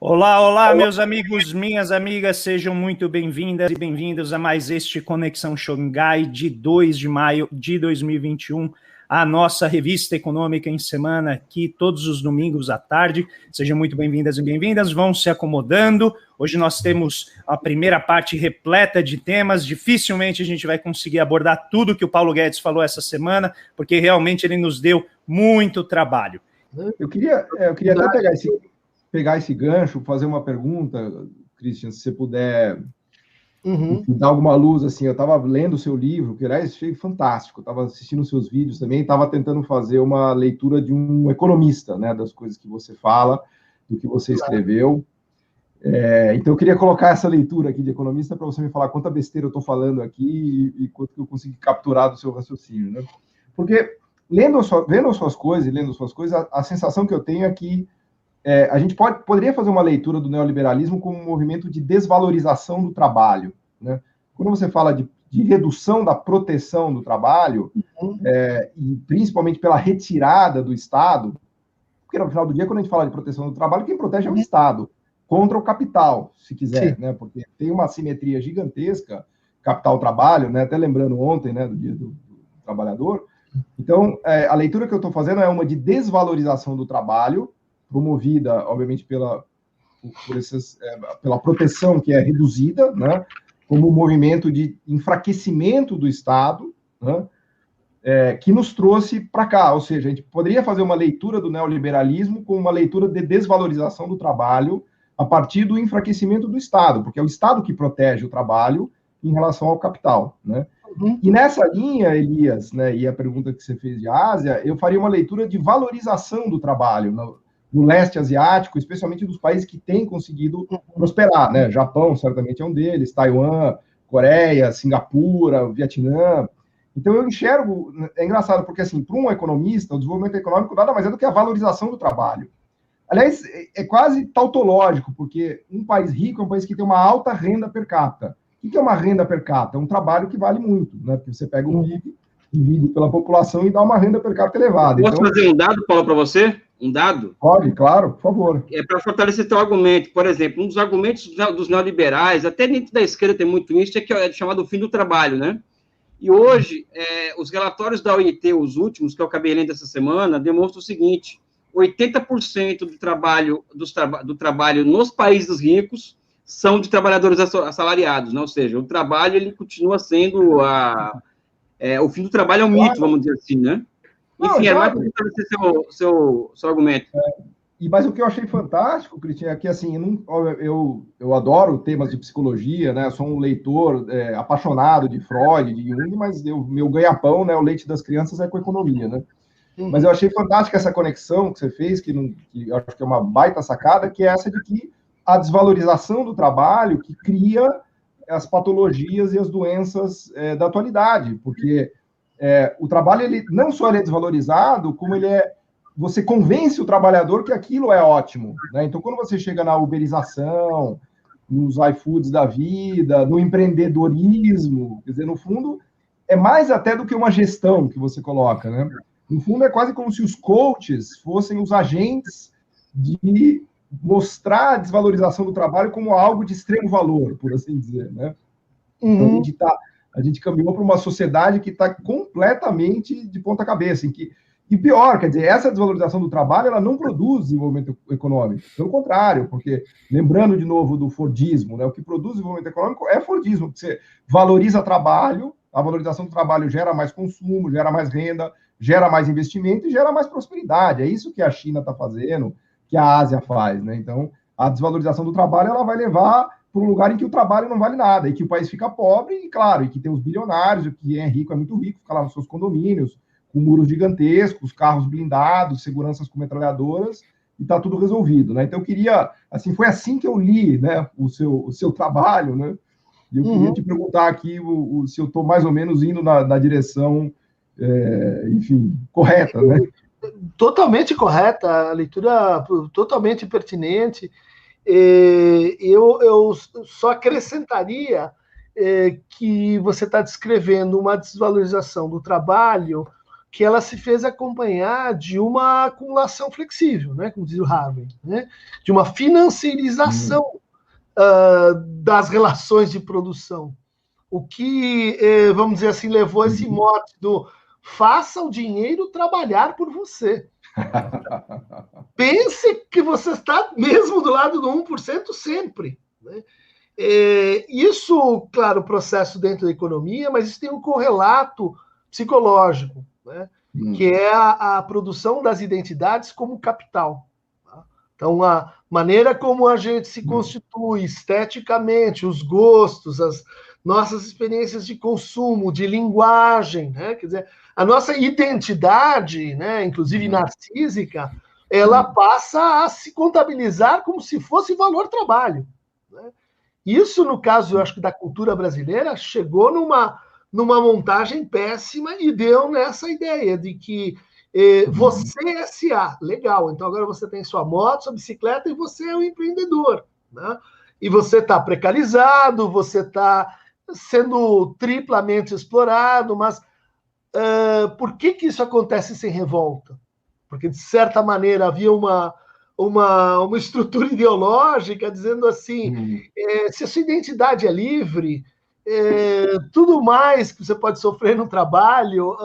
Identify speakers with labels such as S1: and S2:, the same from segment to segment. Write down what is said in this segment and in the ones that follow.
S1: Olá, olá, meus amigos, minhas amigas, sejam muito bem-vindas e bem-vindos a mais este Conexão Xangai de 2 de maio de 2021, a nossa revista econômica em semana aqui todos os domingos à tarde. Sejam muito bem-vindas e bem-vindas, vão se acomodando. Hoje nós temos a primeira parte repleta de temas, dificilmente a gente vai conseguir abordar tudo que o Paulo Guedes falou essa semana, porque realmente ele nos deu muito trabalho.
S2: Eu queria até pegar esse gancho, fazer uma pergunta, Christian, se você puder dar alguma luz, assim, eu estava lendo o seu livro, que aliás achei fantástico, eu estava assistindo os seus vídeos também, estava tentando fazer uma leitura de um economista, né, das coisas que você fala, do que você escreveu. Então eu queria colocar essa leitura aqui de economista para você me falar quanta besteira eu estou falando aqui e quanto que eu consegui capturar do seu raciocínio, né? Porque vendo as suas coisas, a sensação que eu tenho é que a gente poderia fazer uma leitura do neoliberalismo como um movimento de desvalorização do trabalho, né? Quando você fala de redução da proteção do trabalho, e principalmente pela retirada do Estado, porque no final do dia, quando a gente fala de proteção do trabalho, quem protege é o Estado, contra o capital, se quiser, né? Porque tem uma assimetria gigantesca, capital-trabalho, né? Até lembrando ontem, né, do Dia do Trabalhador. Então, a leitura que eu estou fazendo é uma de desvalorização do trabalho, promovida, obviamente, pela proteção que é reduzida, né, como um movimento de enfraquecimento do Estado, né, que nos trouxe para cá. Ou seja, a gente poderia fazer uma leitura do neoliberalismo como uma leitura de desvalorização do trabalho a partir do enfraquecimento do Estado, porque é o Estado que protege o trabalho em relação ao capital, né? E nessa linha, Elias, né, e a pergunta que você fez de Ásia, eu faria uma leitura de valorização do trabalho no leste asiático, especialmente dos países que têm conseguido prosperar, né? Japão, certamente, é um deles, Taiwan, Coreia, Singapura, Vietnã. Então, eu enxergo... É engraçado, porque, assim, para um economista, o desenvolvimento econômico nada mais é do que a valorização do trabalho. Aliás, é quase tautológico, porque um país rico é um país que tem uma alta renda per capita. O que é uma renda per capita? É um trabalho que vale muito, né? Porque você pega um PIB, divide pela população e dá uma renda per capita elevada.
S3: Posso fazer um dado, Paulo, para você? Um dado?
S2: Pode, claro, por favor.
S3: É para fortalecer teu argumento. Por exemplo, um dos argumentos dos neoliberais, até dentro da esquerda tem muito isso, que é chamado fim do trabalho, né? E hoje, os relatórios da OIT, os últimos, que eu acabei lendo essa semana, demonstram o seguinte: 80% do trabalho nos países ricos são de trabalhadores assalariados, né? Ou seja, o trabalho ele continua sendo o fim do trabalho é um mito, vamos dizer assim, né? Enfim, é mais para fortalecer seu argumento.
S2: Mas o que eu achei fantástico, Cristian, é que assim, eu adoro temas de psicologia, né? Eu sou um leitor apaixonado de Freud, de Jung, mas meu ganha-pão, né? O leite das crianças é com economia, né? Mas eu achei fantástica essa conexão que você fez, que eu acho que é uma baita sacada, que é essa de que a desvalorização do trabalho que cria as patologias e as doenças da atualidade, porque o trabalho, ele não só ele é desvalorizado, como você convence o trabalhador que aquilo é ótimo, né? Então, quando você chega na uberização, nos iFoods da vida, no empreendedorismo, quer dizer, no fundo, é mais até do que uma gestão que você coloca, né? No fundo, é quase como se os coaches fossem os agentes de mostrar a desvalorização do trabalho como algo de extremo valor, por assim dizer, né? Então, a gente caminhou para uma sociedade que está completamente de ponta cabeça, e pior, quer dizer, essa desvalorização do trabalho, ela não produz desenvolvimento econômico, pelo contrário, porque, lembrando de novo do Fordismo, né, o que produz desenvolvimento econômico é Fordismo, que você valoriza trabalho, a valorização do trabalho gera mais consumo, gera mais renda, gera mais investimento e gera mais prosperidade. É isso que a China está fazendo, que a Ásia faz, né? Então, a desvalorização do trabalho, ela vai levar para um lugar em que o trabalho não vale nada, e que o país fica pobre, e claro, e que tem os bilionários, o que é rico é muito rico, fica lá nos seus condomínios, com muros gigantescos, carros blindados, seguranças com metralhadoras, e está tudo resolvido, né? Então, eu queria, assim, foi assim que eu li, né, o seu trabalho, né? E eu queria te perguntar aqui se eu estou mais ou menos indo na direção, enfim, correta, né?
S4: Totalmente correta, a leitura totalmente pertinente. Eu só acrescentaria que você está descrevendo uma desvalorização do trabalho que ela se fez acompanhar de uma acumulação flexível, né, como diz o Harvey, né, de uma financiarização das relações de produção. O que, vamos dizer assim, levou esse mote do faça o dinheiro trabalhar por você. Pense que você está mesmo do lado do 1% sempre, né? Isso, claro, processo dentro da economia, mas isso tem um correlato psicológico, né? Que é a produção das identidades como capital. Tá? Então, a maneira como a gente se constitui esteticamente, os gostos, as nossas experiências de consumo, de linguagem, né? Quer dizer, a nossa identidade, né, inclusive narcísica, ela passa a se contabilizar como se fosse valor trabalho, né? Isso, no caso, eu acho que da cultura brasileira, chegou numa montagem péssima e deu nessa ideia de que você é SA, legal, então agora você tem sua moto, sua bicicleta e você é um empreendedor, né? E você está precarizado, você está sendo triplamente explorado, mas por que isso acontece sem revolta? Porque, de certa maneira, havia uma estrutura ideológica dizendo assim, se a sua identidade é livre, tudo mais que você pode sofrer no trabalho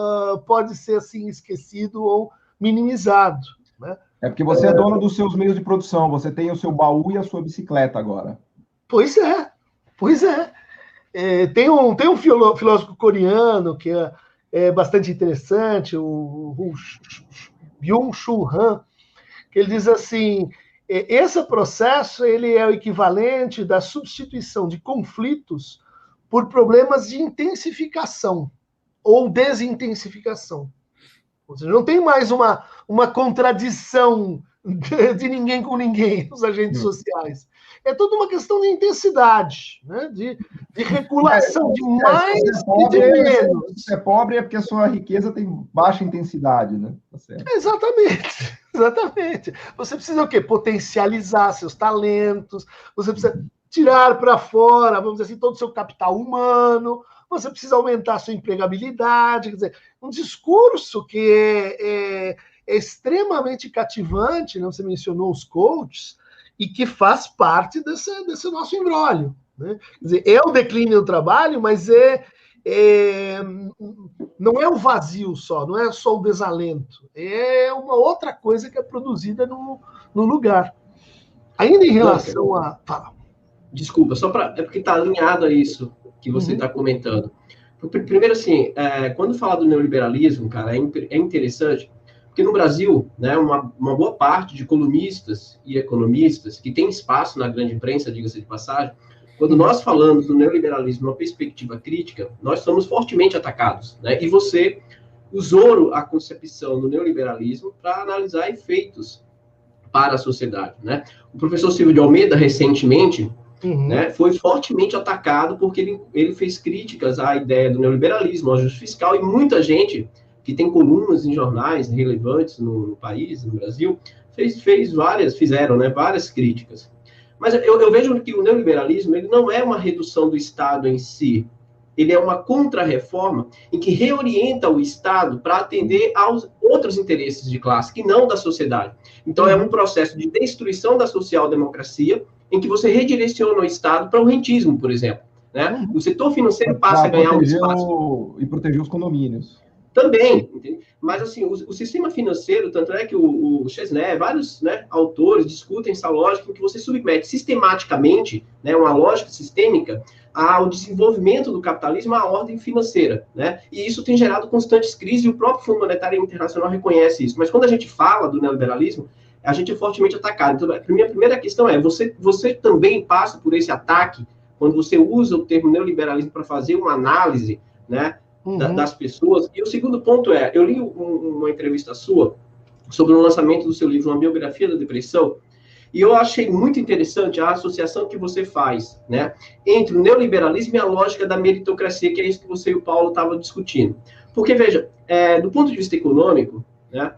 S4: pode ser assim esquecido ou minimizado, né?
S2: É porque você é dono dos seus meios de produção, você tem o seu baú e a sua bicicleta agora.
S4: Pois é. Tem um filósofo coreano que é bastante interessante, o Byung-Chul Han, que ele diz assim, esse processo ele é o equivalente da substituição de conflitos por problemas de intensificação ou desintensificação. Ou seja, não tem mais uma contradição de ninguém com ninguém nos agentes sociais. É toda uma questão de intensidade, né? de regulação de mais e de menos.
S2: Se você é pobre é porque a sua riqueza tem baixa intensidade, né? Tá certo.
S4: Exatamente. Você precisa o quê? Potencializar seus talentos, você precisa tirar para fora, vamos dizer assim, todo o seu capital humano, você precisa aumentar a sua empregabilidade, quer dizer, um discurso que é extremamente cativante, né? Você mencionou os coaches, e que faz parte desse nosso imbróglio, né? Quer dizer, é o declínio do trabalho, mas não é o vazio só, não é só o desalento, é uma outra coisa que é produzida no lugar. Ainda em relação a... Fala.
S5: Desculpa, é porque está alinhado a isso que você está comentando. Primeiro, assim, quando fala do neoliberalismo, cara, é interessante, porque no Brasil, né, uma boa parte de colunistas e economistas que tem espaço na grande imprensa, diga-se de passagem, quando nós falamos do neoliberalismo numa perspectiva crítica, nós somos fortemente atacados, né? E você usou a concepção do neoliberalismo para analisar efeitos para a sociedade, né? O professor Silvio de Almeida, recentemente, né, foi fortemente atacado porque ele fez críticas à ideia do neoliberalismo, ao ajuste fiscal, e muita gente que tem colunas em jornais relevantes no país, no Brasil, fizeram, né, várias críticas. Mas eu vejo que o neoliberalismo ele não é uma redução do Estado em si, ele é uma contra-reforma em que reorienta o Estado para atender aos outros interesses de classe, que não da sociedade. Então, é um processo de destruição da social-democracia, em que você redireciona o Estado para o rentismo, por exemplo, né? O setor financeiro passa a ganhar um espaço.
S2: E proteger os condomínios.
S5: Também, entende? Mas assim, o sistema financeiro, tanto é que o Chesney, vários, né, autores discutem essa lógica em que você submete sistematicamente, né, uma lógica sistêmica ao desenvolvimento do capitalismo à ordem financeira, né? E isso tem gerado constantes crises e o próprio Fundo Monetário Internacional reconhece isso. Mas quando a gente fala do neoliberalismo, a gente é fortemente atacado. Então, a primeira questão é, você também passa por esse ataque quando você usa o termo neoliberalismo para fazer uma análise, né, das pessoas. E o segundo ponto é, eu li uma entrevista sua sobre o lançamento do seu livro, Uma Biografia da Depressão, e eu achei muito interessante a associação que você faz, né, entre o neoliberalismo e a lógica da meritocracia, que é isso que você e o Paulo estavam discutindo. Porque, veja, do ponto de vista econômico, né,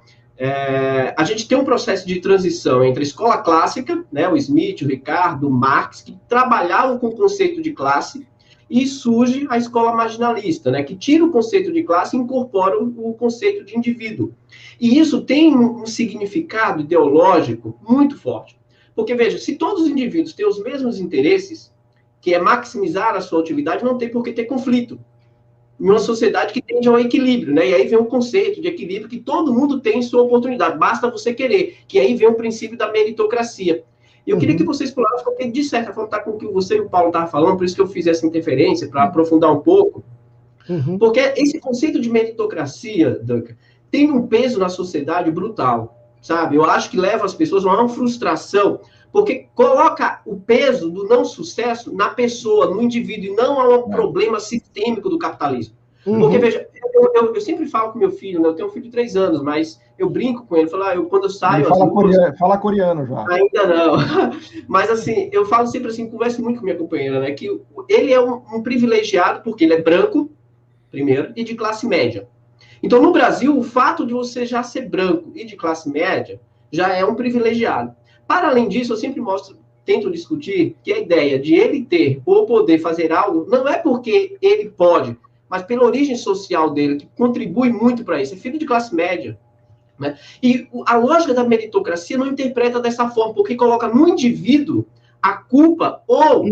S5: a gente tem um processo de transição entre a escola clássica, né, o Smith, o Ricardo, o Marx, que trabalhavam com o conceito de classe, e surge a escola marginalista, né, que tira o conceito de classe e incorpora o conceito de indivíduo. E isso tem um significado ideológico muito forte. Porque, veja, se todos os indivíduos têm os mesmos interesses, que é maximizar a sua utilidade, não tem por que ter conflito. Em uma sociedade que tende ao equilíbrio, né? E aí vem o conceito de equilíbrio que todo mundo tem sua oportunidade, basta você querer, que aí vem o princípio da meritocracia. E eu queria que vocês explorassem, porque de certa forma está com o que você e o Paulo estavam falando, por isso que eu fiz essa interferência, para aprofundar um pouco, porque esse conceito de meritocracia, Duncan, tem um peso na sociedade brutal, sabe? Eu acho que leva as pessoas a uma frustração, porque coloca o peso do não sucesso na pessoa, no indivíduo, e não a um problema sistêmico do capitalismo. Porque, veja, eu sempre falo com meu filho, né? Eu tenho um filho de 3 anos, mas eu brinco com ele, falo, quando eu saio...
S2: Fala coreano já.
S5: Ainda não. Mas, assim, eu falo sempre assim, converso muito com minha companheira, né? Que ele é um privilegiado, porque ele é branco, primeiro, e de classe média. Então, no Brasil, o fato de você já ser branco e de classe média já é um privilegiado. Para além disso, eu sempre tento discutir que a ideia de ele ter ou poder fazer algo não é porque ele pode, mas pela origem social dele, que contribui muito para isso. É filho de classe média. Né? E a lógica da meritocracia não interpreta dessa forma, porque coloca no indivíduo a culpa ou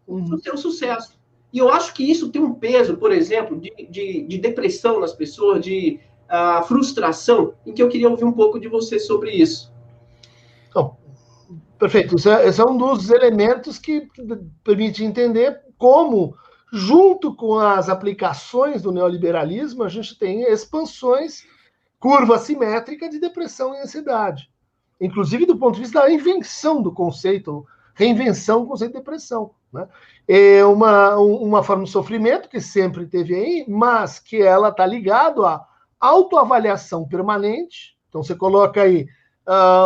S5: o seu sucesso. E eu acho que isso tem um peso, por exemplo, de depressão nas pessoas, de frustração, em que eu queria ouvir um pouco de você sobre isso.
S4: Então, perfeito. Esse é um dos elementos que permite entender como, junto com as aplicações do neoliberalismo, a gente tem expansões, curva assimétrica de depressão e ansiedade. Inclusive do ponto de vista da invenção do conceito, reinvenção do conceito de depressão. Né? É uma forma de sofrimento que sempre teve aí, mas que ela está ligada à autoavaliação permanente. Então, você coloca aí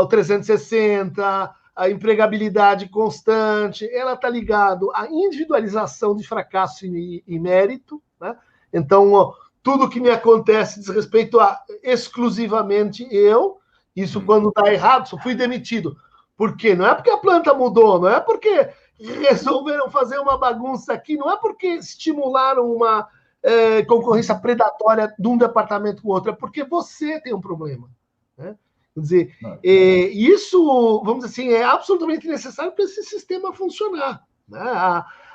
S4: o 360, a empregabilidade constante, ela está ligada à individualização de fracasso e mérito. Né? Então, tudo que me acontece diz respeito a exclusivamente eu. Isso quando dá errado, só fui demitido. Por quê? Não é porque a planta mudou, não é porque resolveram fazer uma bagunça aqui, não é porque estimularam uma concorrência predatória de um departamento com o outro, é porque você tem um problema. Né? Quer dizer, isso, vamos dizer assim, é absolutamente necessário para esse sistema funcionar. Né?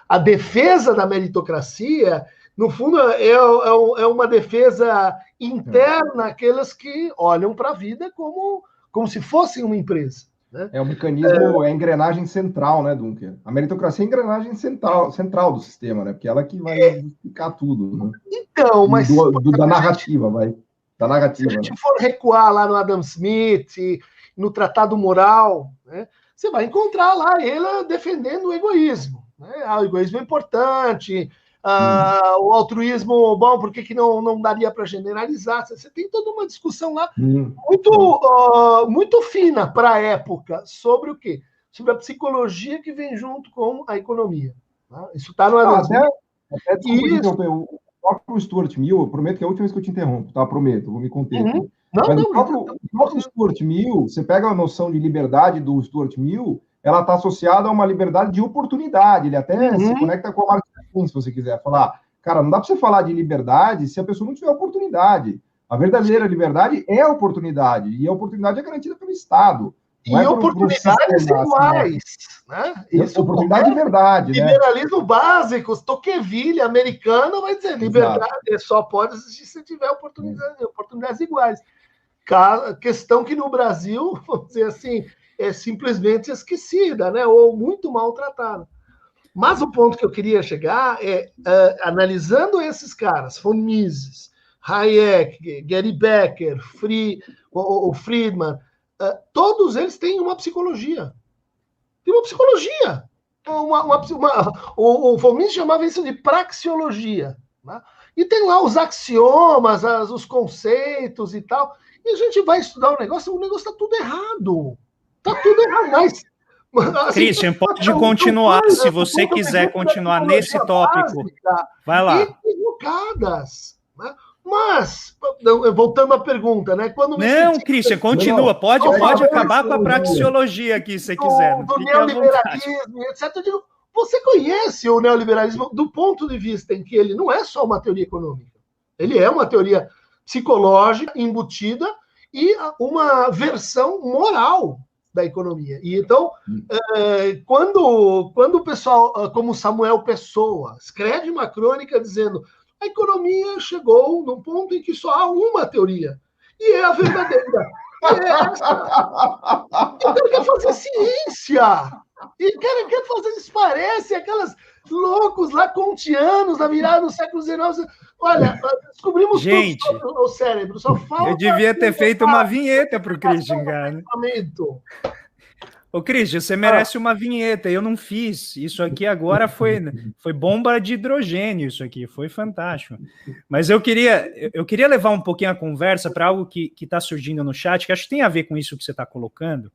S4: A defesa da meritocracia, no fundo, é uma defesa interna àqueles que olham para a vida como se fossem uma empresa. Né?
S2: É um mecanismo, é a engrenagem central, né, Duncan? A meritocracia é a engrenagem central do sistema, né? Porque ela que vai explicar tudo. Né?
S4: Então, mas...
S2: Da narrativa, vai. Da narrativa.
S4: Se a gente for recuar lá no Adam Smith, no Tratado Moral, né, você vai encontrar lá ele defendendo o egoísmo. Né? O egoísmo é importante, o altruísmo, bom, por que não daria para generalizar? Você tem toda uma discussão lá muito fina para a época sobre o quê? Sobre a psicologia que vem junto com a economia. Tá? Isso está no Adam Smith.
S2: O próprio Stuart Mill, eu prometo que é a última vez que eu te interrompo, tá? Prometo, vou me conter. O próprio Stuart Mill, você pega a noção de liberdade do Stuart Mill, ela está associada a uma liberdade de oportunidade. Ele até se conecta com a Marx, se você quiser falar. Cara, não dá para você falar de liberdade se a pessoa não tiver oportunidade. A verdadeira liberdade é a oportunidade, e a oportunidade é garantida pelo Estado.
S4: E oportunidades iguais. Né?
S2: Isso, oportunidade de verdade.
S4: Liberalismo básico, Tocqueville, americano, vai dizer, liberdade só pode existir se tiver oportunidades iguais. Questão que no Brasil, vamos dizer assim, é simplesmente esquecida, né? Ou muito maltratada. Mas o ponto que eu queria chegar é, analisando esses caras, von Mises, Hayek, Gary Becker, o Friedman, todos eles têm uma psicologia. Tem uma psicologia. O von Mises chamava isso de praxeologia. Né? E tem lá os axiomas, os conceitos e tal. E a gente vai estudar o negócio está tudo errado. Está tudo errado. Mas,
S1: assim, Christian, pode continuar. Se você quiser continuar nesse tópico, vai lá.
S4: Equivocadas. Né? Mas, voltando à pergunta, né?
S1: Christian, continua. Pode acabar com a praxeologia aqui, se você quiser.
S4: Do neoliberalismo, etc. Eu digo, você conhece o neoliberalismo do ponto de vista em que ele não é só uma teoria econômica, ele é uma teoria psicológica, embutida, e uma versão moral da economia. E então, quando o pessoal, como Samuel Pessoa, escreve uma crônica dizendo a economia chegou num ponto em que só há uma teoria, e é a verdadeira. É essa. O cara quer fazer ciência. E o cara quer fazer, isso parece aquelas loucos lá kantianos da virada do século XIX. Olha, descobrimos
S1: Gente,
S4: tudo sobre o cérebro, só falta...
S1: Eu devia ter feito uma vinheta para o Christian, cara. Ô, Christian, você merece uma vinheta, eu não fiz. Isso aqui agora foi bomba de hidrogênio, isso aqui, foi fantástico. Mas eu queria levar um pouquinho a conversa para algo que está surgindo no chat, que acho que tem a ver com isso que você está colocando,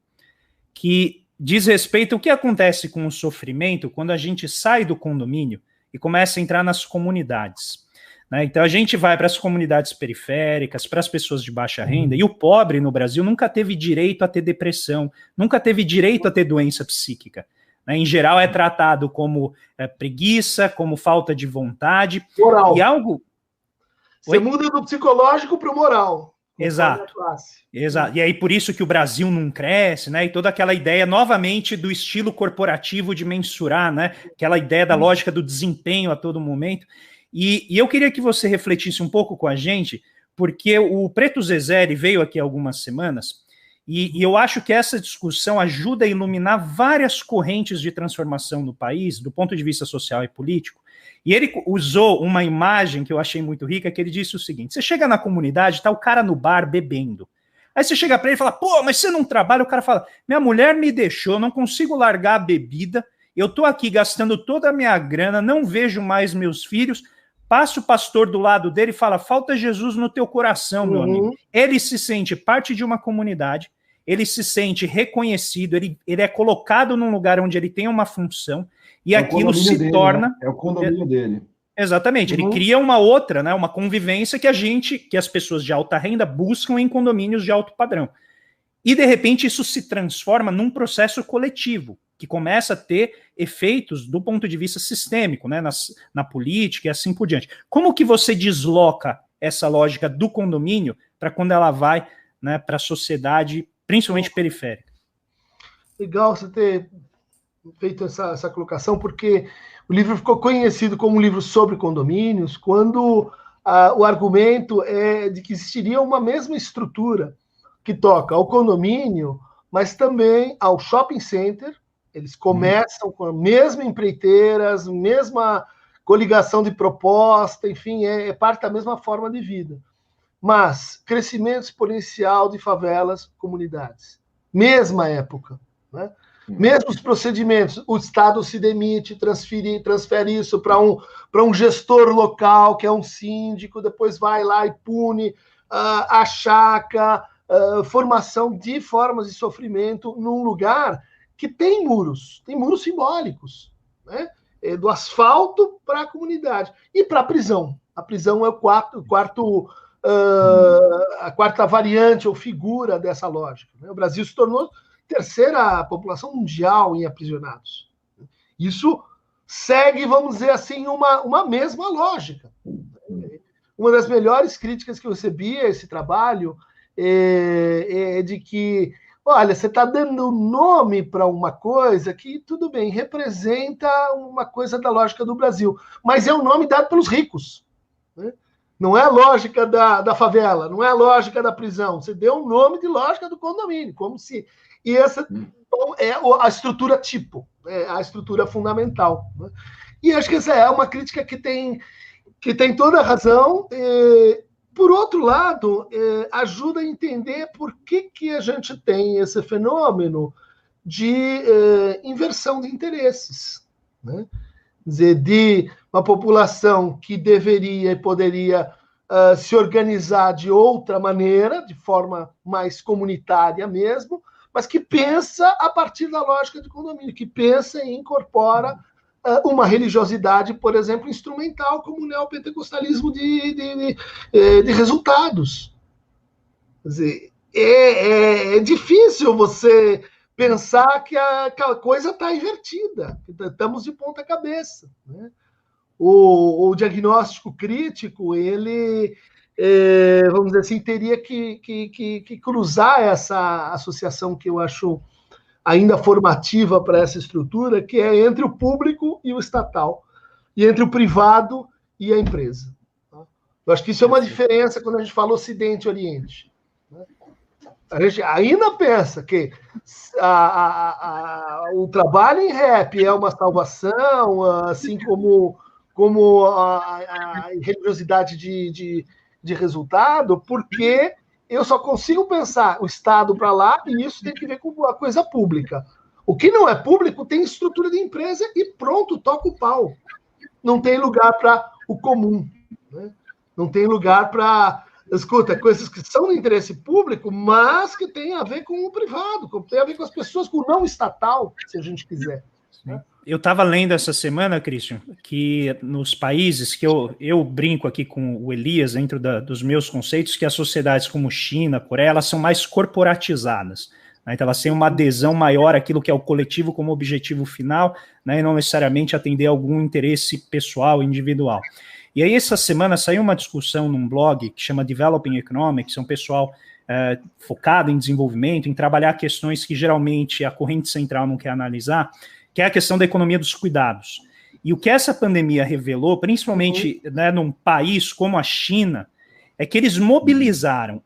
S1: que diz respeito ao que acontece com o sofrimento quando a gente sai do condomínio e começa a entrar nas comunidades. Então a gente vai para as comunidades periféricas, para as pessoas de baixa renda, e o pobre no Brasil nunca teve direito a ter depressão, nunca teve direito a ter doença psíquica. Em geral é tratado como preguiça, como falta de vontade.
S4: Moral.
S1: E algo...
S4: Você muda do psicológico para o moral.
S1: Exato. Exato. E aí por isso que o Brasil não cresce, e toda aquela ideia novamente do estilo corporativo de mensurar, aquela ideia da lógica do desempenho a todo momento. E eu queria que você refletisse um pouco com a gente, porque o Preto Zezé veio aqui há algumas semanas, e eu acho que essa discussão ajuda a iluminar várias correntes de transformação no país, do ponto de vista social e político. E ele usou uma imagem que eu achei muito rica, que ele disse o seguinte: você chega na comunidade, tá o cara no bar bebendo. Aí você chega para ele e fala, pô, mas você não trabalha? O cara fala, minha mulher me deixou, não consigo largar a bebida, eu tô aqui gastando toda a minha grana, não vejo mais meus filhos. Passa o pastor do lado dele e fala, falta Jesus no teu coração, meu amigo. Ele se sente parte de uma comunidade, ele se sente reconhecido, ele é colocado num lugar onde ele tem uma função, e aquilo se dele, torna...
S2: É o condomínio dele.
S1: Exatamente, ele cria uma outra, uma convivência que as pessoas de alta renda buscam em condomínios de alto padrão. E, de repente, isso se transforma num processo coletivo, que começa a ter efeitos do ponto de vista sistêmico, na política e assim por diante. Como que você desloca essa lógica do condomínio para quando ela vai para a sociedade, principalmente periférica?
S4: Legal você ter feito essa colocação, porque o livro ficou conhecido como um livro sobre condomínios, quando o argumento é de que existiria uma mesma estrutura que toca ao condomínio, mas também ao shopping center. Eles começam com a mesma empreiteira, a mesma coligação de proposta, enfim, é parte da mesma forma de vida. Mas crescimento exponencial de favelas, comunidades. Mesma época, Mesmos procedimentos. O Estado se demite, transfere isso para um gestor local, que é um síndico, depois vai lá e pune, achaca, formação de formas de sofrimento num lugar que tem muros simbólicos, do asfalto para a comunidade e para a prisão. A prisão é a quarta variante ou figura dessa lógica. O Brasil se tornou terceira população mundial em aprisionados. Isso segue, vamos dizer assim, uma mesma lógica. Uma das melhores críticas que eu recebi a esse trabalho é de que, olha, você está dando nome para uma coisa que, tudo bem, representa uma coisa da lógica do Brasil, mas é um nome dado pelos ricos. Não é a lógica da favela, não é a lógica da prisão. Você deu um nome de lógica do condomínio, como se... E essa é a estrutura tipo, a estrutura fundamental. E acho que essa é uma crítica que tem toda a razão. Por outro lado, ajuda a entender por que a gente tem esse fenômeno de inversão de interesses. Quer dizer, de uma população que deveria e poderia se organizar de outra maneira, de forma mais comunitária mesmo, mas que pensa a partir da lógica de condomínio, que pensa e incorpora uma religiosidade, por exemplo, instrumental, como o neopentecostalismo de resultados. Quer dizer, é difícil você pensar que a coisa está invertida, estamos de ponta cabeça, né? O diagnóstico crítico, ele, vamos dizer assim, teria que cruzar essa associação que eu acho ainda formativa para essa estrutura, que é entre o público e o estatal, e entre o privado e a empresa. Eu acho que isso é uma diferença quando a gente fala Ocidente e Oriente. A gente ainda pensa que o trabalho em rap é uma salvação, assim como a religiosidade de resultado, porque eu só consigo pensar o Estado para lá e isso tem que ver com a coisa pública. O que não é público tem estrutura de empresa e pronto, toca o pau. Não tem lugar para o comum, né? Não tem lugar para, escuta, coisas que são de interesse público, mas que tem a ver com o privado, tem a ver com as pessoas, com o não estatal, se a gente quiser. Né?
S1: Eu estava lendo essa semana, Christian, que nos países que eu brinco aqui com o Elias, dentro dos meus conceitos, que as sociedades como China, Coreia, elas são mais corporatizadas. Né? Então, elas têm uma adesão maior àquilo que é o coletivo como objetivo final, né? E não necessariamente atender a algum interesse pessoal, individual. E aí, essa semana, saiu uma discussão num blog que chama Developing Economics, é um pessoal focado em desenvolvimento, em trabalhar questões que geralmente a corrente central não quer analisar, que é a questão da economia dos cuidados. E o que essa pandemia revelou, principalmente né, num país como a China, é que eles mobilizaram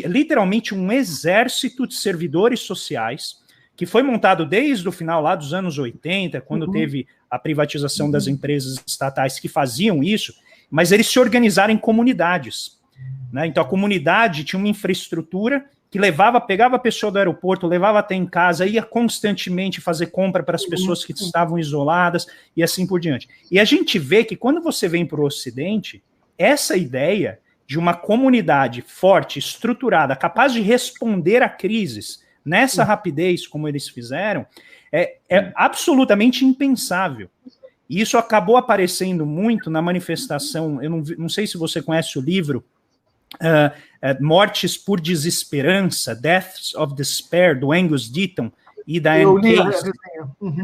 S1: literalmente um exército de servidores sociais, que foi montado desde o final lá dos anos 80, quando teve a privatização das empresas estatais que faziam isso, mas eles se organizaram em comunidades. Né? Então a comunidade tinha uma infraestrutura que pegava a pessoa do aeroporto, levava até em casa, ia constantemente fazer compra para as pessoas que estavam isoladas e assim por diante. E a gente vê que quando você vem para o Ocidente, essa ideia de uma comunidade forte, estruturada, capaz de responder a crises nessa rapidez como eles fizeram, é absolutamente impensável. E isso acabou aparecendo muito na manifestação, eu não sei se você conhece o livro, Mortes por Desesperança, Deaths of Despair, do Angus Deaton e da Anne Case.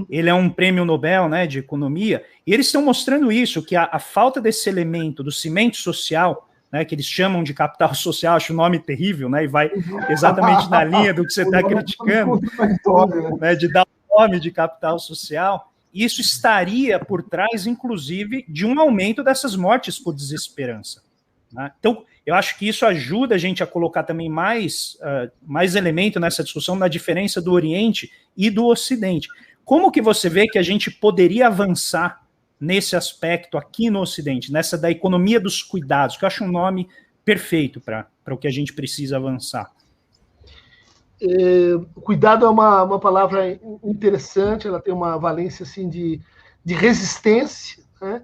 S1: Ele é um prêmio Nobel, né, de economia, e eles estão mostrando isso, que a falta desse elemento do cimento social, né, que eles chamam de capital social, acho o nome terrível, né, e vai exatamente na linha do que você está criticando, né, de dar o nome de capital social, isso estaria por trás, inclusive, de um aumento dessas mortes por desesperança. Né? Então, eu acho que isso ajuda a gente a colocar também mais elemento nessa discussão na diferença do Oriente e do Ocidente. Como que você vê que a gente poderia avançar nesse aspecto aqui no Ocidente, nessa da economia dos cuidados, que eu acho um nome perfeito para o que a gente precisa avançar?
S4: Cuidado é uma palavra interessante, ela tem uma valência assim, de resistência, né?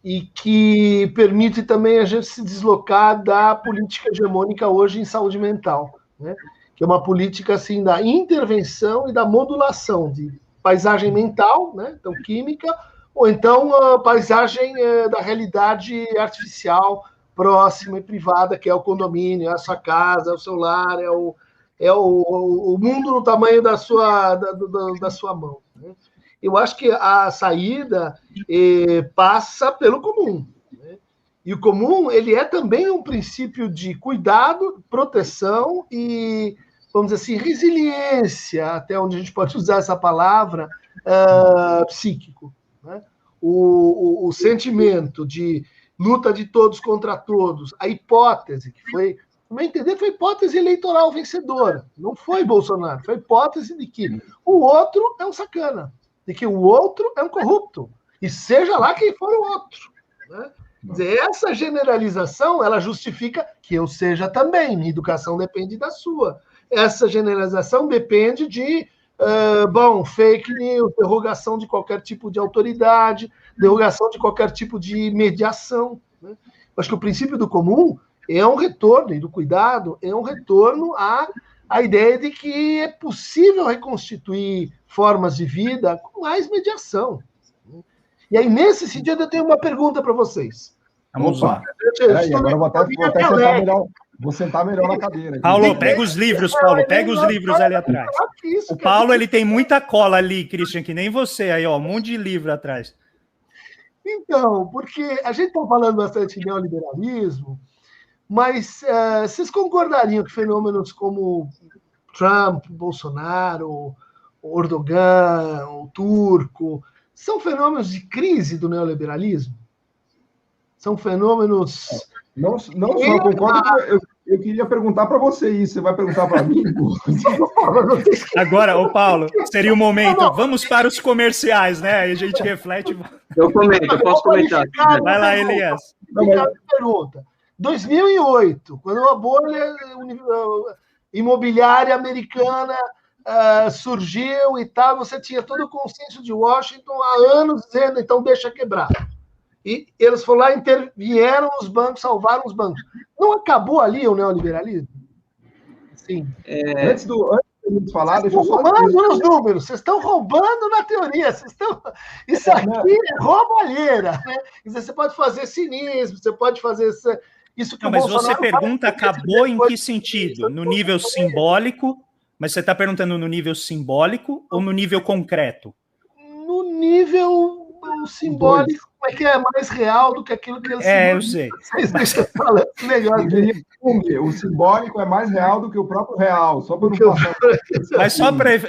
S4: E que permite também a gente se deslocar da política hegemônica hoje em saúde mental, né? Que é uma política assim, da intervenção e da modulação de paisagem mental, né? Então química, ou então a paisagem da realidade artificial próxima e privada, que é o condomínio, é a sua casa, é o seu lar, é o mundo no tamanho da sua mão. Né? Eu acho que a saída passa pelo comum. Né? E o comum ele é também um princípio de cuidado, proteção e, vamos dizer assim, resiliência, até onde a gente pode usar essa palavra, psíquico. Né? O sentimento de luta de todos contra todos, a hipótese, que foi, no meu entender, foi hipótese eleitoral vencedora. Não foi Bolsonaro, foi hipótese de que o outro é um sacana, de que o outro é um corrupto, e seja lá quem for o outro. Né? Quer dizer, essa generalização, ela justifica que eu seja também, minha educação depende da sua. Essa generalização depende de fake news, derrogação de qualquer tipo de autoridade, derrogação de qualquer tipo de mediação. Né? Acho que o princípio do comum é um retorno, e do cuidado, é um retorno à ideia de que é possível reconstituir formas de vida com mais mediação. E aí, nesse sentido, eu tenho uma pergunta para vocês.
S1: Vamos lá.
S2: Agora eu vou até sentar melhor. Vou sentar melhor na cadeira.
S1: Paulo, pega os livros, Paulo. Pega os livros ali atrás. O Paulo, ele tem muita cola ali, Christian, que nem você aí, ó. Um monte de livro atrás.
S4: Então, porque a gente está falando bastante de neoliberalismo, mas vocês concordariam que fenômenos como Trump, Bolsonaro, o Erdogan, o turco, são fenômenos de crise do neoliberalismo? São fenômenos...
S2: Não só concordo, eu queria perguntar para você isso. Você vai perguntar para mim?
S1: Agora, ô Paulo, seria o momento. Vamos para os comerciais, né? Aí a gente reflete.
S3: Eu posso comentar.
S1: Vai lá, Elias.
S4: Pergunta. 2008, quando a bolha imobiliária americana surgiu e tal, você tinha todo o consenso de Washington há anos dizendo, então deixa quebrar. E eles foram lá, intervieram os bancos, salvaram os bancos. Não acabou ali o neoliberalismo? Sim.
S2: Antes de falar, deixa eu só...
S4: Vocês estão roubando nos números, vocês estão roubando na teoria, isso aqui é roubalheira, né? Você pode fazer cinismo, você pode fazer isso que
S1: não, mas você pergunta, acabou em que sentido? No nível simbólico? Mas você está perguntando no nível simbólico ou no nível concreto?
S4: No nível simbólico, como é que é mais real do que aquilo que eles...
S1: eu sei.
S4: Mas... melhor.
S2: O simbólico é mais real do que o próprio real, só para não
S1: passar...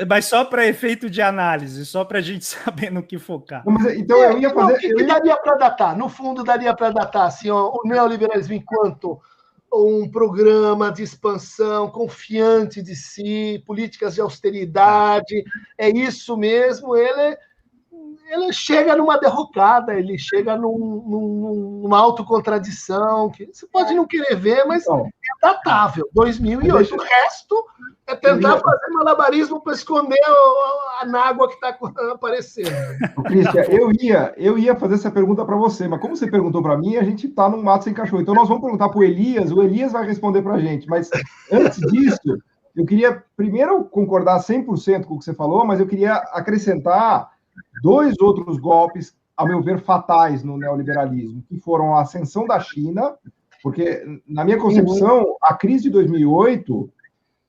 S1: Mas só para efeito de análise, só para a gente saber no que focar.
S2: Não, mas, então eu ia fazer...
S4: O que daria para datar? No fundo, daria para datar assim, o neoliberalismo enquanto um programa de expansão confiante de si, políticas de austeridade, é isso mesmo, ele chega numa derrocada, ele chega numa autocontradição, que você pode não querer ver, mas é datável. 2008. O resto é tentar fazer malabarismo para esconder a nágua que está aparecendo.
S2: Christian, eu ia fazer essa pergunta para você, mas como você perguntou para mim, a gente está num mato sem cachorro. Então nós vamos perguntar para o Elias vai responder para a gente. Mas antes disso, eu queria primeiro concordar 100% com o que você falou, mas eu queria acrescentar 2 outros golpes, a meu ver, fatais no neoliberalismo, que foram a ascensão da China, porque, na minha concepção, a crise de 2008,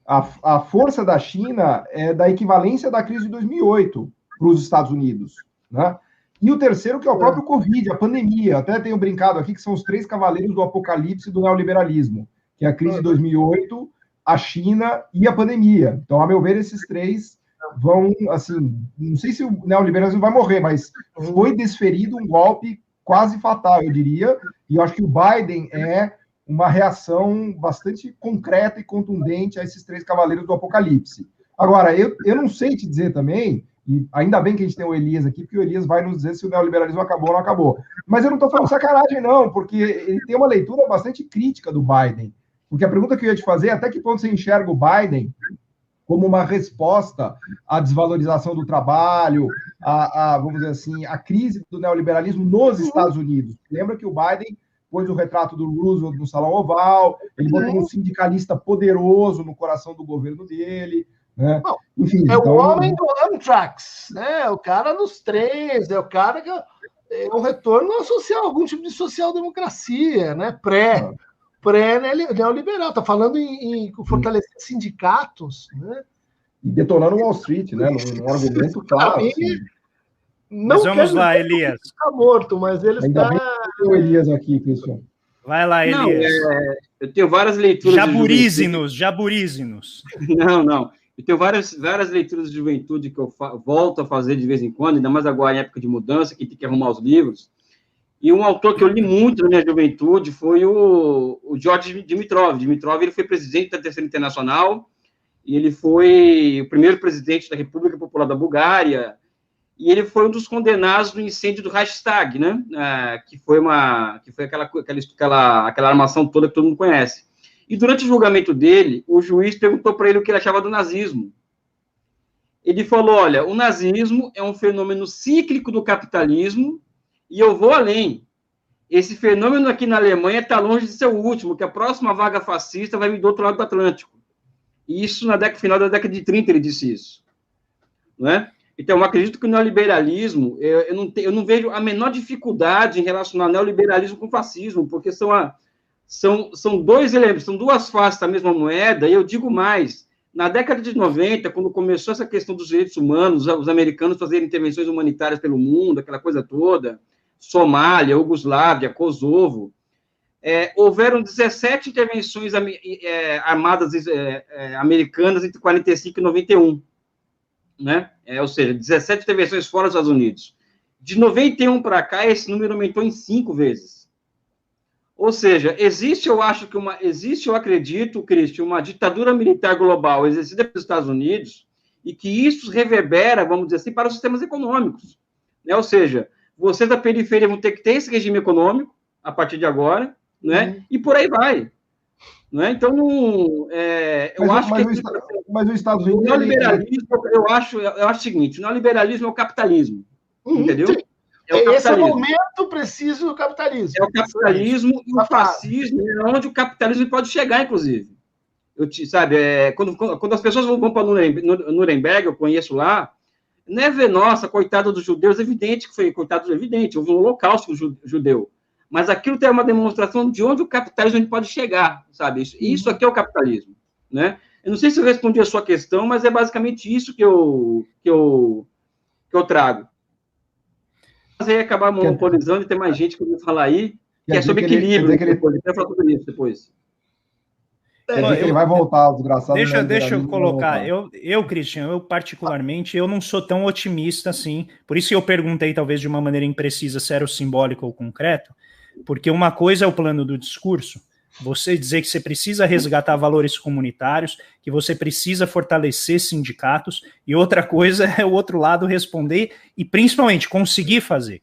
S2: a força da China é da equivalência da crise de 2008 para os Estados Unidos, né? E o terceiro, que é o próprio Covid, a pandemia. Até tenho brincado aqui que são os 3 cavaleiros do apocalipse do neoliberalismo, que é a crise de 2008, a China e a pandemia. Então, a meu ver, esses 3... vão, assim, não sei se o neoliberalismo vai morrer, mas foi desferido um golpe quase fatal, eu diria, e eu acho que o Biden é uma reação bastante concreta e contundente a esses 3 cavaleiros do apocalipse. Agora, eu não sei te dizer também, e ainda bem que a gente tem o Elias aqui, porque o Elias vai nos dizer se o neoliberalismo acabou ou não acabou, mas eu não estou falando sacanagem não, porque ele tem uma leitura bastante crítica do Biden, porque a pergunta que eu ia te fazer é até que ponto você enxerga o Biden como uma resposta à desvalorização do trabalho, vamos dizer assim, a crise do neoliberalismo nos Estados Unidos. Lembra que o Biden pôs o retrato do Roosevelt no Salão Oval, ele botou um sindicalista poderoso no coração do governo dele, né?
S4: Não, enfim, então... o homem do Amtrax, né? O cara nos trens, é o cara que é um retorno social, algum tipo de social-democracia, né? Pré-neoliberal, está falando em fortalecer sindicatos, né?
S2: E detonando Wall Street, né? Num argumento claro. Assim.
S1: Mas vamos lá, Elias.
S4: Está morto, mas ele está...
S2: Tem o Elias aqui, Cristian.
S1: Vai lá, Elias.
S3: Eu tenho várias leituras...
S1: Jaburízenos.
S3: Não. Eu tenho várias leituras de juventude que eu volto a fazer de vez em quando, ainda mais agora em época de mudança, que tem que arrumar os livros. E um autor que eu li muito na minha juventude foi o George Dimitrov. Dimitrov, ele foi presidente da Terceira Internacional, e ele foi o primeiro presidente da República Popular da Bulgária, e ele foi um dos condenados no incêndio do Reichstag, né? Que foi aquela armação toda que todo mundo conhece. E durante o julgamento dele, o juiz perguntou para ele o que ele achava do nazismo. Ele falou, olha, o nazismo é um fenômeno cíclico do capitalismo, e eu vou além. Esse fenômeno aqui na Alemanha está longe de ser o último, que a próxima vaga fascista vai vir do outro lado do Atlântico. E isso na final da década de 30 ele disse isso. Não é? Então, eu acredito que o neoliberalismo, eu não vejo a menor dificuldade em relacionar neoliberalismo com fascismo, porque são são dois elementos, são duas faces da mesma moeda, e eu digo mais, na década de 90, quando começou essa questão dos direitos humanos, os americanos fazerem intervenções humanitárias pelo mundo, aquela coisa toda, Somália, Iugoslávia, Kosovo, houveram 17 intervenções armadas americanas entre 45 e 91, né? Ou seja, 17 intervenções fora dos Estados Unidos. De 91 para cá, esse número aumentou em 5 vezes. Ou seja, existe, eu acredito, Cristian, uma ditadura militar global exercida pelos Estados Unidos, e que isso reverbera, vamos dizer assim, para os sistemas econômicos, né? Ou seja, vocês da periferia vão ter que ter esse regime econômico, a partir de agora, né? E por aí vai. Né? Então, eu acho que...
S2: Mas os Estados Unidos...
S3: O neoliberalismo, eu acho o seguinte, o neoliberalismo é o capitalismo, entendeu?
S4: Sim. Esse é o momento preciso do capitalismo.
S3: É o capitalismo e o fascismo, é onde o capitalismo pode chegar, inclusive. Quando as pessoas vão para Nuremberg, eu conheço lá, não é ver, nossa, coitado dos judeus, evidente que foi coitado, evidente, houve um holocausto judeu. Mas aquilo tem uma demonstração de onde o capitalismo pode chegar, sabe? Isso aqui é o capitalismo, né? Eu não sei se eu respondi a sua questão, mas é basicamente isso que eu trago. Mas aí acabar monopolizando e ter mais gente que eu vou falar aí, que é sobre equilíbrio. Eu quero falar sobre isso depois.
S2: Ele vai voltar, o desgraçado.
S1: Deixa eu colocar. Cristian, eu particularmente, eu não sou tão otimista assim. Por isso que eu perguntei, talvez de uma maneira imprecisa, se era o simbólico ou concreto. Porque uma coisa é o plano do discurso, você dizer que você precisa resgatar valores comunitários, que você precisa fortalecer sindicatos, e outra coisa é o outro lado responder e, principalmente, conseguir fazer.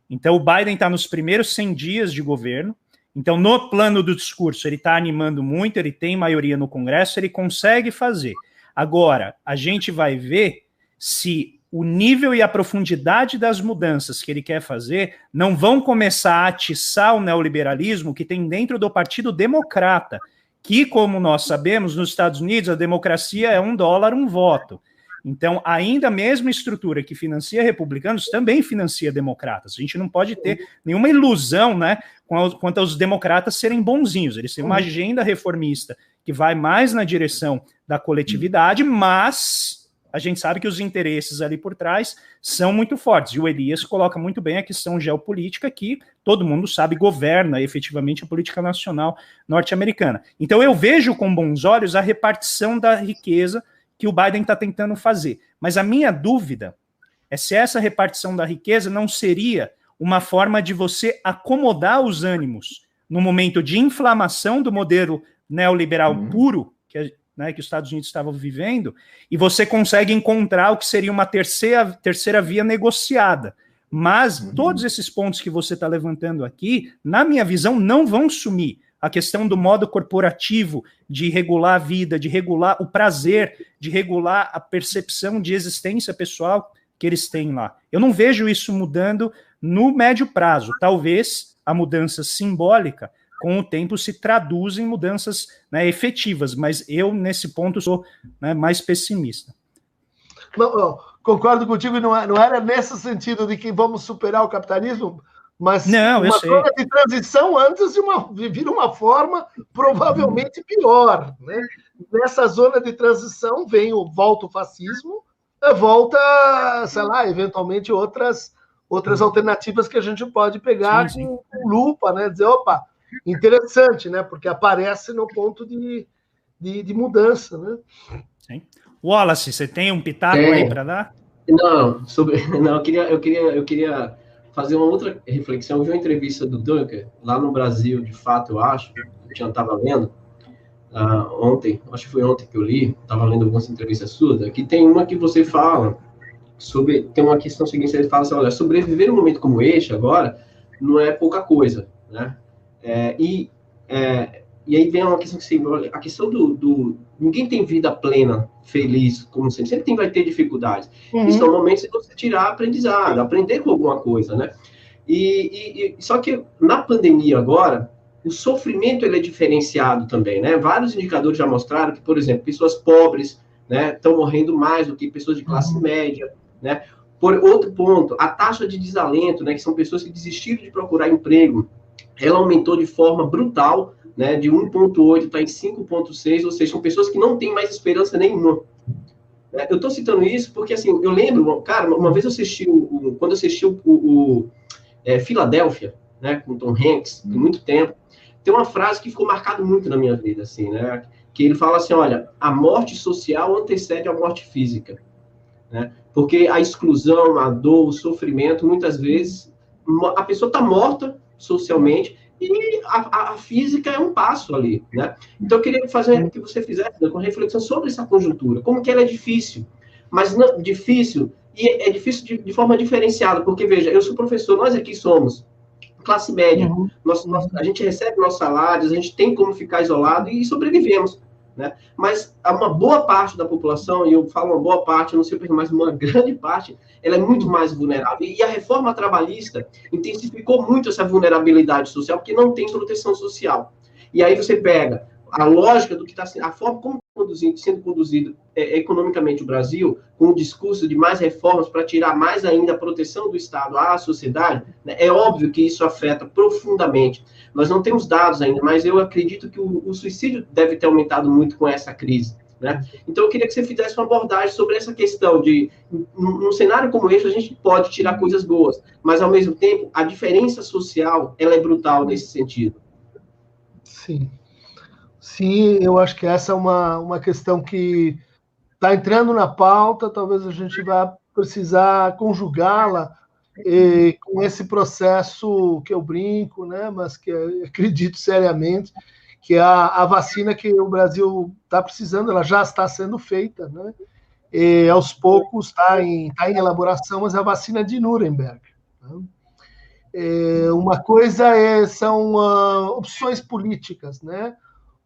S1: Então, o Biden está nos primeiros 100 dias de governo, então, no plano do discurso, ele está animando muito, ele tem maioria no Congresso, ele consegue fazer. Agora, a gente vai ver se o nível e a profundidade das mudanças que ele quer fazer não vão começar a atiçar o neoliberalismo que tem dentro do Partido Democrata, que, como nós sabemos, nos Estados Unidos, a democracia é $1, um voto. Então, ainda a mesma estrutura que financia republicanos também financia democratas. A gente não pode ter nenhuma ilusão, né, quanto aos democratas serem bonzinhos. Eles têm uma agenda reformista que vai mais na direção da coletividade, mas a gente sabe que os interesses ali por trás são muito fortes. E o Elias coloca muito bem a questão geopolítica que todo mundo sabe governa efetivamente a política nacional norte-americana. Então eu vejo com bons olhos a repartição da riqueza que o Biden está tentando fazer. Mas a minha dúvida é se essa repartição da riqueza não seria uma forma de você acomodar os ânimos no momento de inflamação do modelo neoliberal puro, que os Estados Unidos estavam vivendo, e você consegue encontrar o que seria uma terceira via negociada. Mas todos esses pontos que você está levantando aqui, na minha visão, não vão sumir. A questão do modo corporativo de regular a vida, de regular o prazer, de regular a percepção de existência pessoal que eles têm lá. Eu não vejo isso mudando no médio prazo. Talvez a mudança simbólica, com o tempo, se traduz em mudanças, né, efetivas, mas eu, nesse ponto, sou, né, mais pessimista.
S4: Não, concordo contigo, não era nesse sentido de que vamos superar o capitalismo, mas uma zona de transição antes de vir uma forma provavelmente pior. Né? Nessa zona de transição volta o fascismo, volta, sei lá, eventualmente outras alternativas que a gente pode pegar com lupa, né? Dizer, opa, interessante, né? Porque aparece no ponto de mudança, né?
S1: Sim. Wallace, você tem um pitaco aí para dar?
S5: Não, eu queria fazer uma outra reflexão. Eu vi uma entrevista do Dunker lá no Brasil, de fato, eu acho, eu já estava lendo ontem, acho que foi ontem que eu li, estava lendo algumas entrevistas suas, que tem uma que você fala sobre, tem uma questão seguinte, ele fala assim, olha, sobreviver num momento como este agora não é pouca coisa, né? E aí vem uma questão que a questão do ninguém tem vida plena, feliz, como sempre vai ter dificuldades. E são momentos de você tirar aprendizado, aprender com alguma coisa, né? Só que na pandemia agora, o sofrimento ele é diferenciado também, né? Vários indicadores já mostraram que, por exemplo, pessoas pobres, né, estão morrendo mais do que pessoas de classe média, né? Por outro ponto, a taxa de desalento, né, que são pessoas que desistiram de procurar emprego, ela aumentou de forma brutal, né, de 1,8 está em 5,6, ou seja, são pessoas que não têm mais esperança nenhuma. Eu estou citando isso porque, assim, eu lembro, cara, uma vez eu assisti, quando eu assisti Filadélfia, né, com Tom Hanks, tem muito tempo, tem uma frase que ficou marcada muito na minha vida, assim, né, que ele fala assim, olha, a morte social antecede a morte física, né, porque a exclusão, a dor, o sofrimento, muitas vezes, a pessoa está morta socialmente, e a física é um passo ali, né? Então, eu queria fazer que você fizesse uma reflexão sobre essa conjuntura, como que ela é difícil, mas não, difícil, e é difícil de forma diferenciada, porque, veja, eu sou professor, nós aqui somos classe média, a gente recebe nossos salários, a gente tem como ficar isolado e sobrevivemos, né? Mas uma boa parte da população, e eu falo uma boa parte, eu não sei porque, mas uma grande parte, ela é muito mais vulnerável. E a reforma trabalhista intensificou muito essa vulnerabilidade social, porque não tem proteção social. E aí você pega a lógica do que está sendo, a forma como sendo conduzido economicamente o Brasil, com o discurso de mais reformas para tirar mais ainda a proteção do Estado à sociedade, né? É óbvio que isso afeta profundamente. Nós não temos dados ainda, mas eu acredito que o suicídio deve ter aumentado muito com essa crise, né? Então, eu queria que você fizesse uma abordagem sobre essa questão de, num cenário como esse, a gente pode tirar coisas boas, mas, ao mesmo tempo, a diferença social, ela é brutal nesse sentido.
S4: Sim. Sim, eu acho que essa é uma questão que está entrando na pauta, talvez a gente vá precisar conjugá-la com esse processo que eu brinco, né, mas que eu acredito seriamente, que é a vacina que o Brasil está precisando, ela já está sendo feita, né, e aos poucos está em elaboração, mas é a vacina de Nuremberg. Né? Uma coisa são opções políticas, né?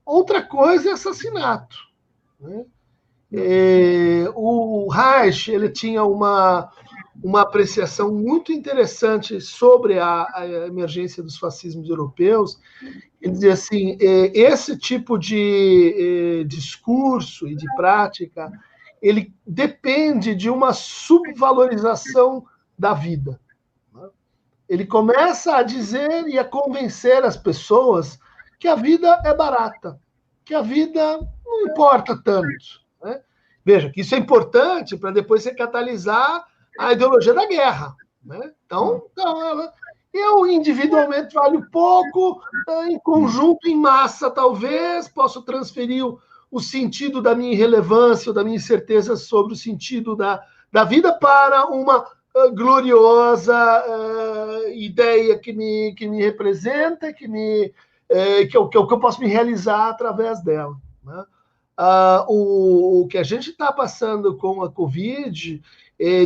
S4: Outra coisa é assassinato. Né? O Reich ele tinha uma apreciação muito interessante sobre a emergência dos fascismos europeus. Ele dizia assim, esse tipo de discurso e de prática, ele depende de uma subvalorização da vida. Né? Ele começa a dizer e a convencer as pessoas que a vida é barata, que a vida não importa tanto. Né? Veja, que isso é importante para depois você catalisar a ideologia da guerra. Né? Então, eu individualmente valho pouco, em conjunto, em massa, talvez, posso transferir o sentido da minha irrelevância ou da minha incerteza sobre o sentido da vida para uma gloriosa ideia que me representa, que eu posso me realizar através dela. Né? O que a gente está passando com a Covid,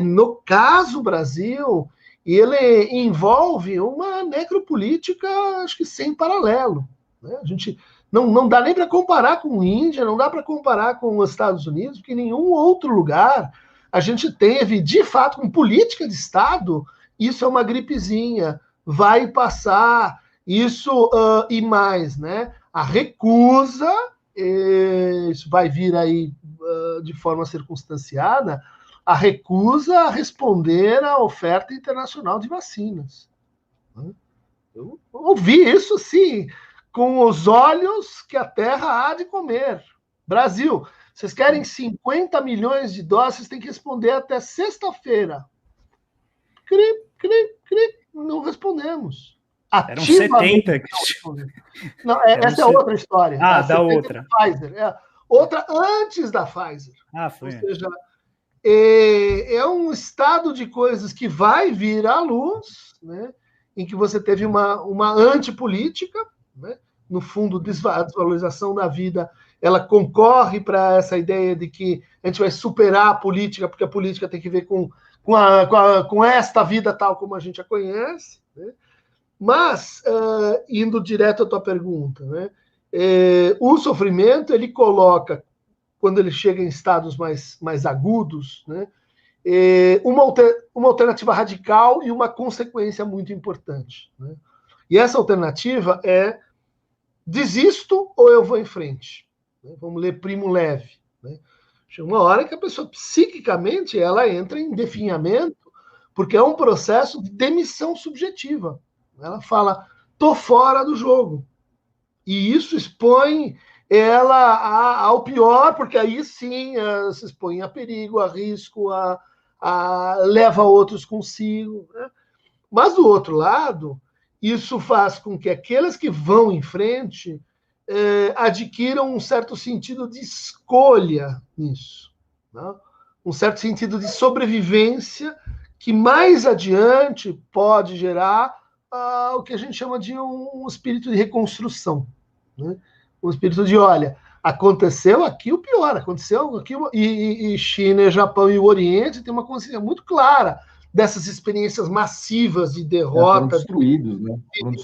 S4: no caso Brasil, ele envolve uma necropolítica, acho que sem paralelo. Né? A gente não dá nem para comparar com a Índia, não dá para comparar com os Estados Unidos, porque em nenhum outro lugar a gente teve, de fato, com política de Estado, isso é uma gripezinha, vai passar, isso e mais, né? A recusa, isso vai vir aí de forma circunstanciada, a recusa a responder à oferta internacional de vacinas. Eu ouvi isso, sim, com os olhos que a terra há de comer. Brasil, vocês querem 50 milhões de doses, vocês têm que responder até sexta-feira. Não respondemos.
S1: Eram 70.
S4: Não, essa é outra história.
S1: Da outra.
S4: Pfizer. Outra antes da Pfizer.
S1: Foi.
S4: Ou seja, é um estado de coisas que vai vir à luz, né, em que você teve uma antipolítica, né, no fundo, a desvalorização da vida, ela concorre para essa ideia de que a gente vai superar a política, porque a política tem que ver com esta vida tal como a gente a conhece. Né? Mas, indo direto à tua pergunta, né, o sofrimento, ele coloca, quando ele chega em estados mais agudos, né, uma alternativa radical e uma consequência muito importante. Né? E essa alternativa é desisto ou eu vou em frente. Né? Vamos ler Primo Levi. Né? Chega uma hora que a pessoa, psiquicamente, ela entra em definhamento, porque é um processo de demissão subjetiva. Ela fala, tô fora do jogo. E isso expõe ela ao pior, porque aí sim se expõe a perigo, a risco, leva outros consigo, né? Mas, do outro lado, isso faz com que aqueles que vão em frente adquiram um certo sentido de escolha nisso, né? Um certo sentido de sobrevivência que mais adiante pode gerar o que a gente chama de um espírito de reconstrução, né? Um espírito de, olha, aconteceu aqui o pior, aconteceu aqui, e China, Japão e o Oriente têm uma consciência muito clara dessas experiências massivas de derrota,
S2: destruídos, né?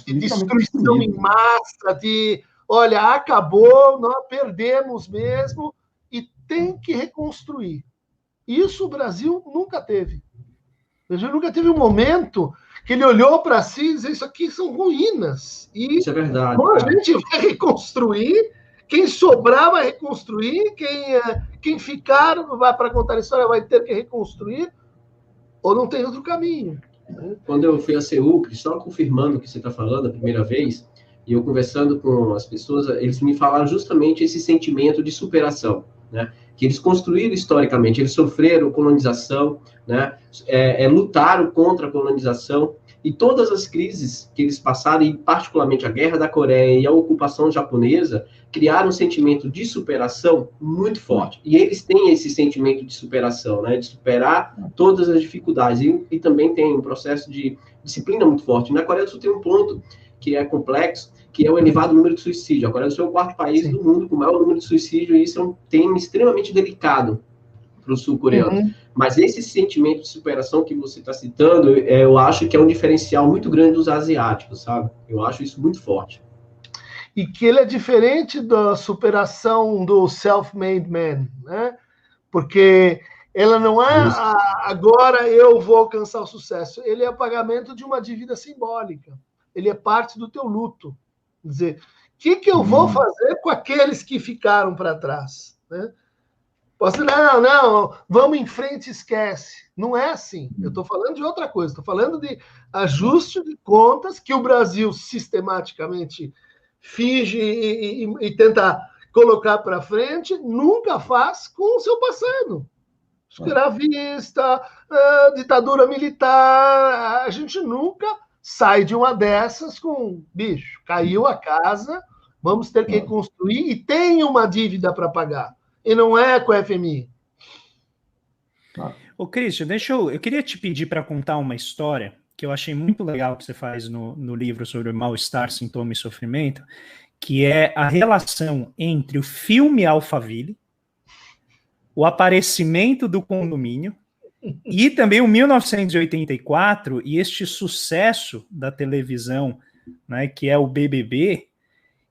S4: De destruição em massa, de, olha, acabou, nós perdemos mesmo, e tem que reconstruir. Isso o Brasil nunca teve. O Brasil nunca teve um momento que ele olhou para si e disse, isso aqui são ruínas. E
S5: isso é verdade.
S4: Quando a gente vai reconstruir, quem sobrar vai reconstruir, quem ficar vai para contar a história vai ter que reconstruir, ou não tem outro caminho.
S5: Quando eu fui a Seul, só confirmando o que você está falando a primeira vez, e eu conversando com as pessoas, eles me falaram justamente esse sentimento de superação, né? Que eles construíram historicamente, eles sofreram colonização, né? Lutaram contra a colonização, e todas as crises que eles passaram, e particularmente a Guerra da Coreia e a ocupação japonesa, criaram um sentimento de superação muito forte. E eles têm esse sentimento de superação, né? De superar todas as dificuldades. E também tem um processo de disciplina muito forte. Na Coreia do Sul tem um ponto que é complexo, que é o elevado número de suicídio. A Coreia do Sul é o quarto país do mundo com o maior número de suicídio, e isso é um tema extremamente delicado para os sul-coreanos. Mas esse sentimento de superação que você está citando, eu acho que é um diferencial muito grande dos asiáticos, sabe? Eu acho isso muito forte.
S4: E que ele é diferente da superação do self-made man, né? Porque ela não é agora eu vou alcançar o sucesso. Ele é o pagamento de uma dívida simbólica. Ele é parte do teu luto. Quer dizer, o que eu vou fazer com aqueles que ficaram para trás, né? Não, vamos em frente e esquece. Não é assim. Eu estou falando de outra coisa. Estou falando de ajuste de contas que o Brasil sistematicamente finge e tenta colocar para frente, nunca faz com o seu passado. Escravista, ditadura militar, a gente nunca sai de uma dessas com, bicho, caiu a casa, vamos ter que reconstruir e tem uma dívida para pagar. E não é com a FMI.
S1: Ô, Christian, eu queria te pedir para contar uma história que eu achei muito legal que você faz no livro sobre o mal-estar, sintoma e sofrimento, que é a relação entre o filme Alphaville, o aparecimento do condomínio e também o 1984 e este sucesso da televisão, né, que é o BBB.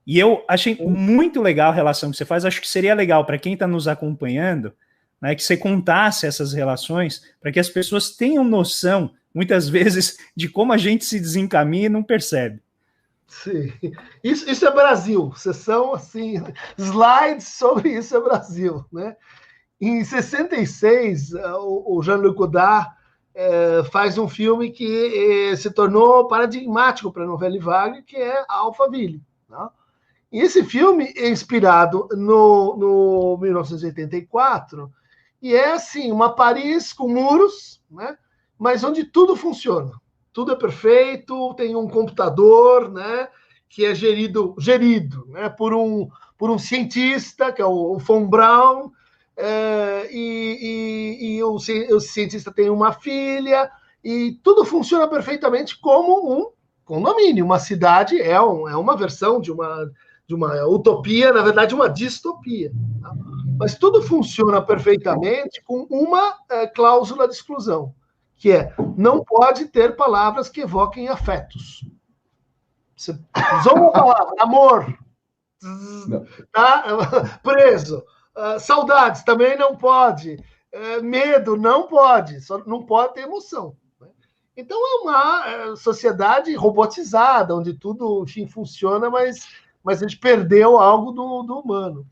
S1: E eu achei muito legal a relação que você faz. Acho que seria legal para quem está nos acompanhando, né, que você contasse essas relações para que as pessoas tenham noção, muitas vezes, de como a gente se desencaminha e não percebe.
S4: Sim. Isso é Brasil. Sessão, assim, slides sobre isso é Brasil, né? Em 66, o Jean-Luc Godard faz um filme que se tornou paradigmático para a Nouvelle Vague, que é Alphaville, né? E esse filme é inspirado no 1984, e é assim, uma Paris com muros, né? Mas onde tudo funciona. Tudo é perfeito, tem um computador, né, que é gerido, né, por um cientista, que é o von Braun, e o cientista tem uma filha, e tudo funciona perfeitamente como um condomínio. Uma cidade é uma versão de uma utopia, na verdade, uma distopia. Tá? Mas tudo funciona perfeitamente com uma cláusula de exclusão, que é, não pode ter palavras que evoquem afetos. Você usou uma palavra, amor, tá? Preso. Saudades também não pode. Medo não pode. Só não pode ter emoção. Né? Então é uma sociedade robotizada, onde tudo, enfim, funciona, mas a gente perdeu algo do humano.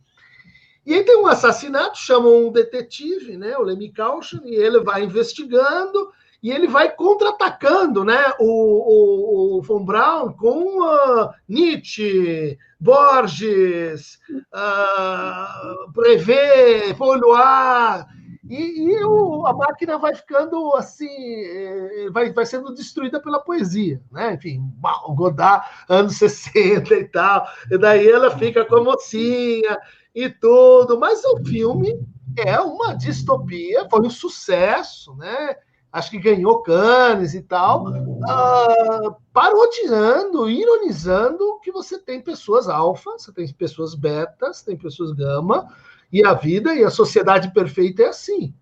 S4: E aí tem um assassinato, chamam um detetive, né, o Lemmy Cauchy, e ele vai investigando, e ele vai contra-atacando, né, o von Braun com Nietzsche, Borges, Brevet, Paul Éluard, e a máquina vai ficando assim, vai sendo destruída pela poesia, né? Enfim, o Godard, anos 60 e tal, e daí ela fica com a mocinha e tudo, mas o filme é uma distopia, foi um sucesso, né? Acho que ganhou Cannes e tal, parodiando, ironizando que você tem pessoas alfa, você tem pessoas beta, você tem pessoas gama, e a vida e a sociedade perfeita é assim.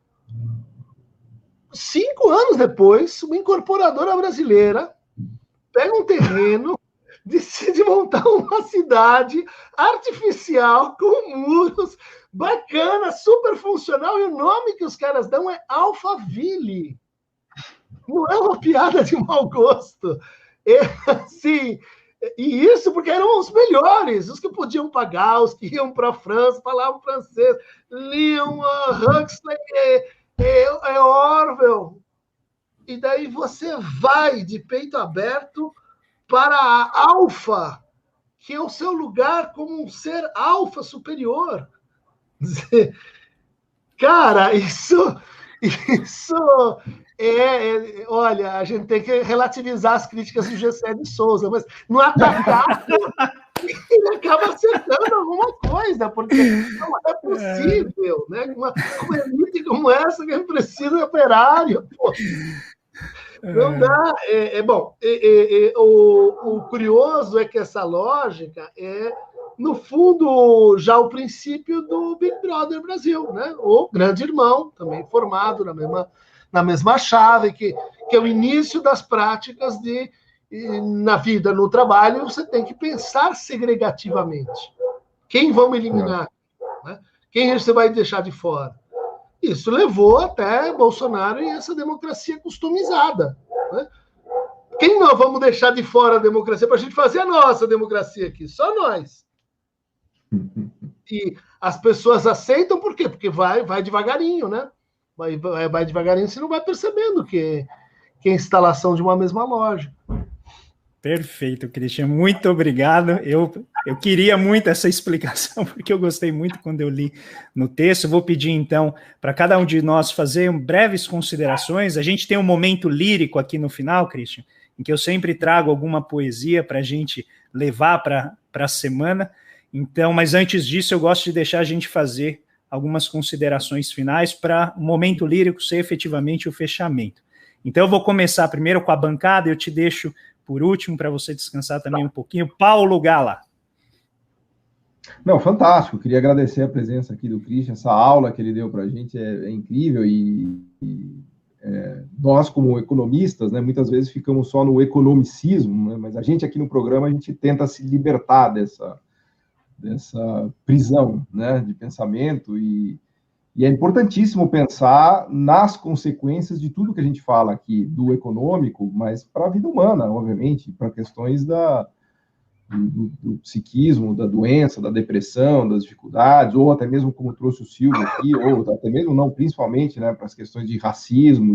S4: 5 anos depois, uma incorporadora brasileira pega um terreno, decide montar uma cidade artificial com muros, bacana, super funcional, e o nome que os caras dão é Alphaville. Não é uma piada de mau gosto. É assim, e isso porque eram os melhores, os que podiam pagar, os que iam para a França, falavam francês, liam Huxley, Orwell. E daí você vai de peito aberto para a alfa, que é o seu lugar como um ser alfa superior. Cara, isso olha, a gente tem que relativizar as críticas do Gessé de Souza, mas no atacar ele acaba acertando alguma coisa, porque não é possível, né? Uma elite como essa que precisa de operário, pô. Não dá. Bom, o curioso é que essa lógica é, no fundo, já o princípio do Big Brother Brasil, né? O Grande Irmão, também formado na mesma chave, que é o início das práticas na vida, no trabalho, você tem que pensar segregativamente. Quem vamos eliminar? Né? Quem você vai deixar de fora? Isso levou até Bolsonaro e essa democracia customizada. Né? Quem nós vamos deixar de fora a democracia para a gente fazer a nossa democracia aqui? Só nós. E as pessoas aceitam por quê? Porque vai devagarinho, né? Vai devagarinho, você não vai percebendo que é instalação de uma mesma lógica.
S1: Perfeito, Christian. Muito obrigado. Eu queria muito essa explicação, porque eu gostei muito quando eu li no texto. Vou pedir, então, para cada um de nós fazer breves considerações. A gente tem um momento lírico aqui no final, Christian, em que eu sempre trago alguma poesia para a gente levar para a semana. Então, mas antes disso, eu gosto de deixar a gente fazer algumas considerações finais para o momento lírico ser efetivamente o fechamento. Então, eu vou começar primeiro com a bancada, eu te deixo por último, para você descansar também um pouquinho. Paulo Gala.
S2: Não, fantástico. Queria agradecer a presença aqui do Christian, essa aula que ele deu para a gente é incrível e nós, como economistas, né, muitas vezes ficamos só no economicismo, né, mas a gente aqui no programa, a gente tenta se libertar dessa prisão, né, de pensamento e é importantíssimo pensar nas consequências de tudo que a gente fala aqui, do econômico, mas para a vida humana, obviamente, para questões do psiquismo, da doença, da depressão, das dificuldades, ou até mesmo, como trouxe o Silvio aqui, ou até mesmo, não, principalmente, né, para as questões de racismo,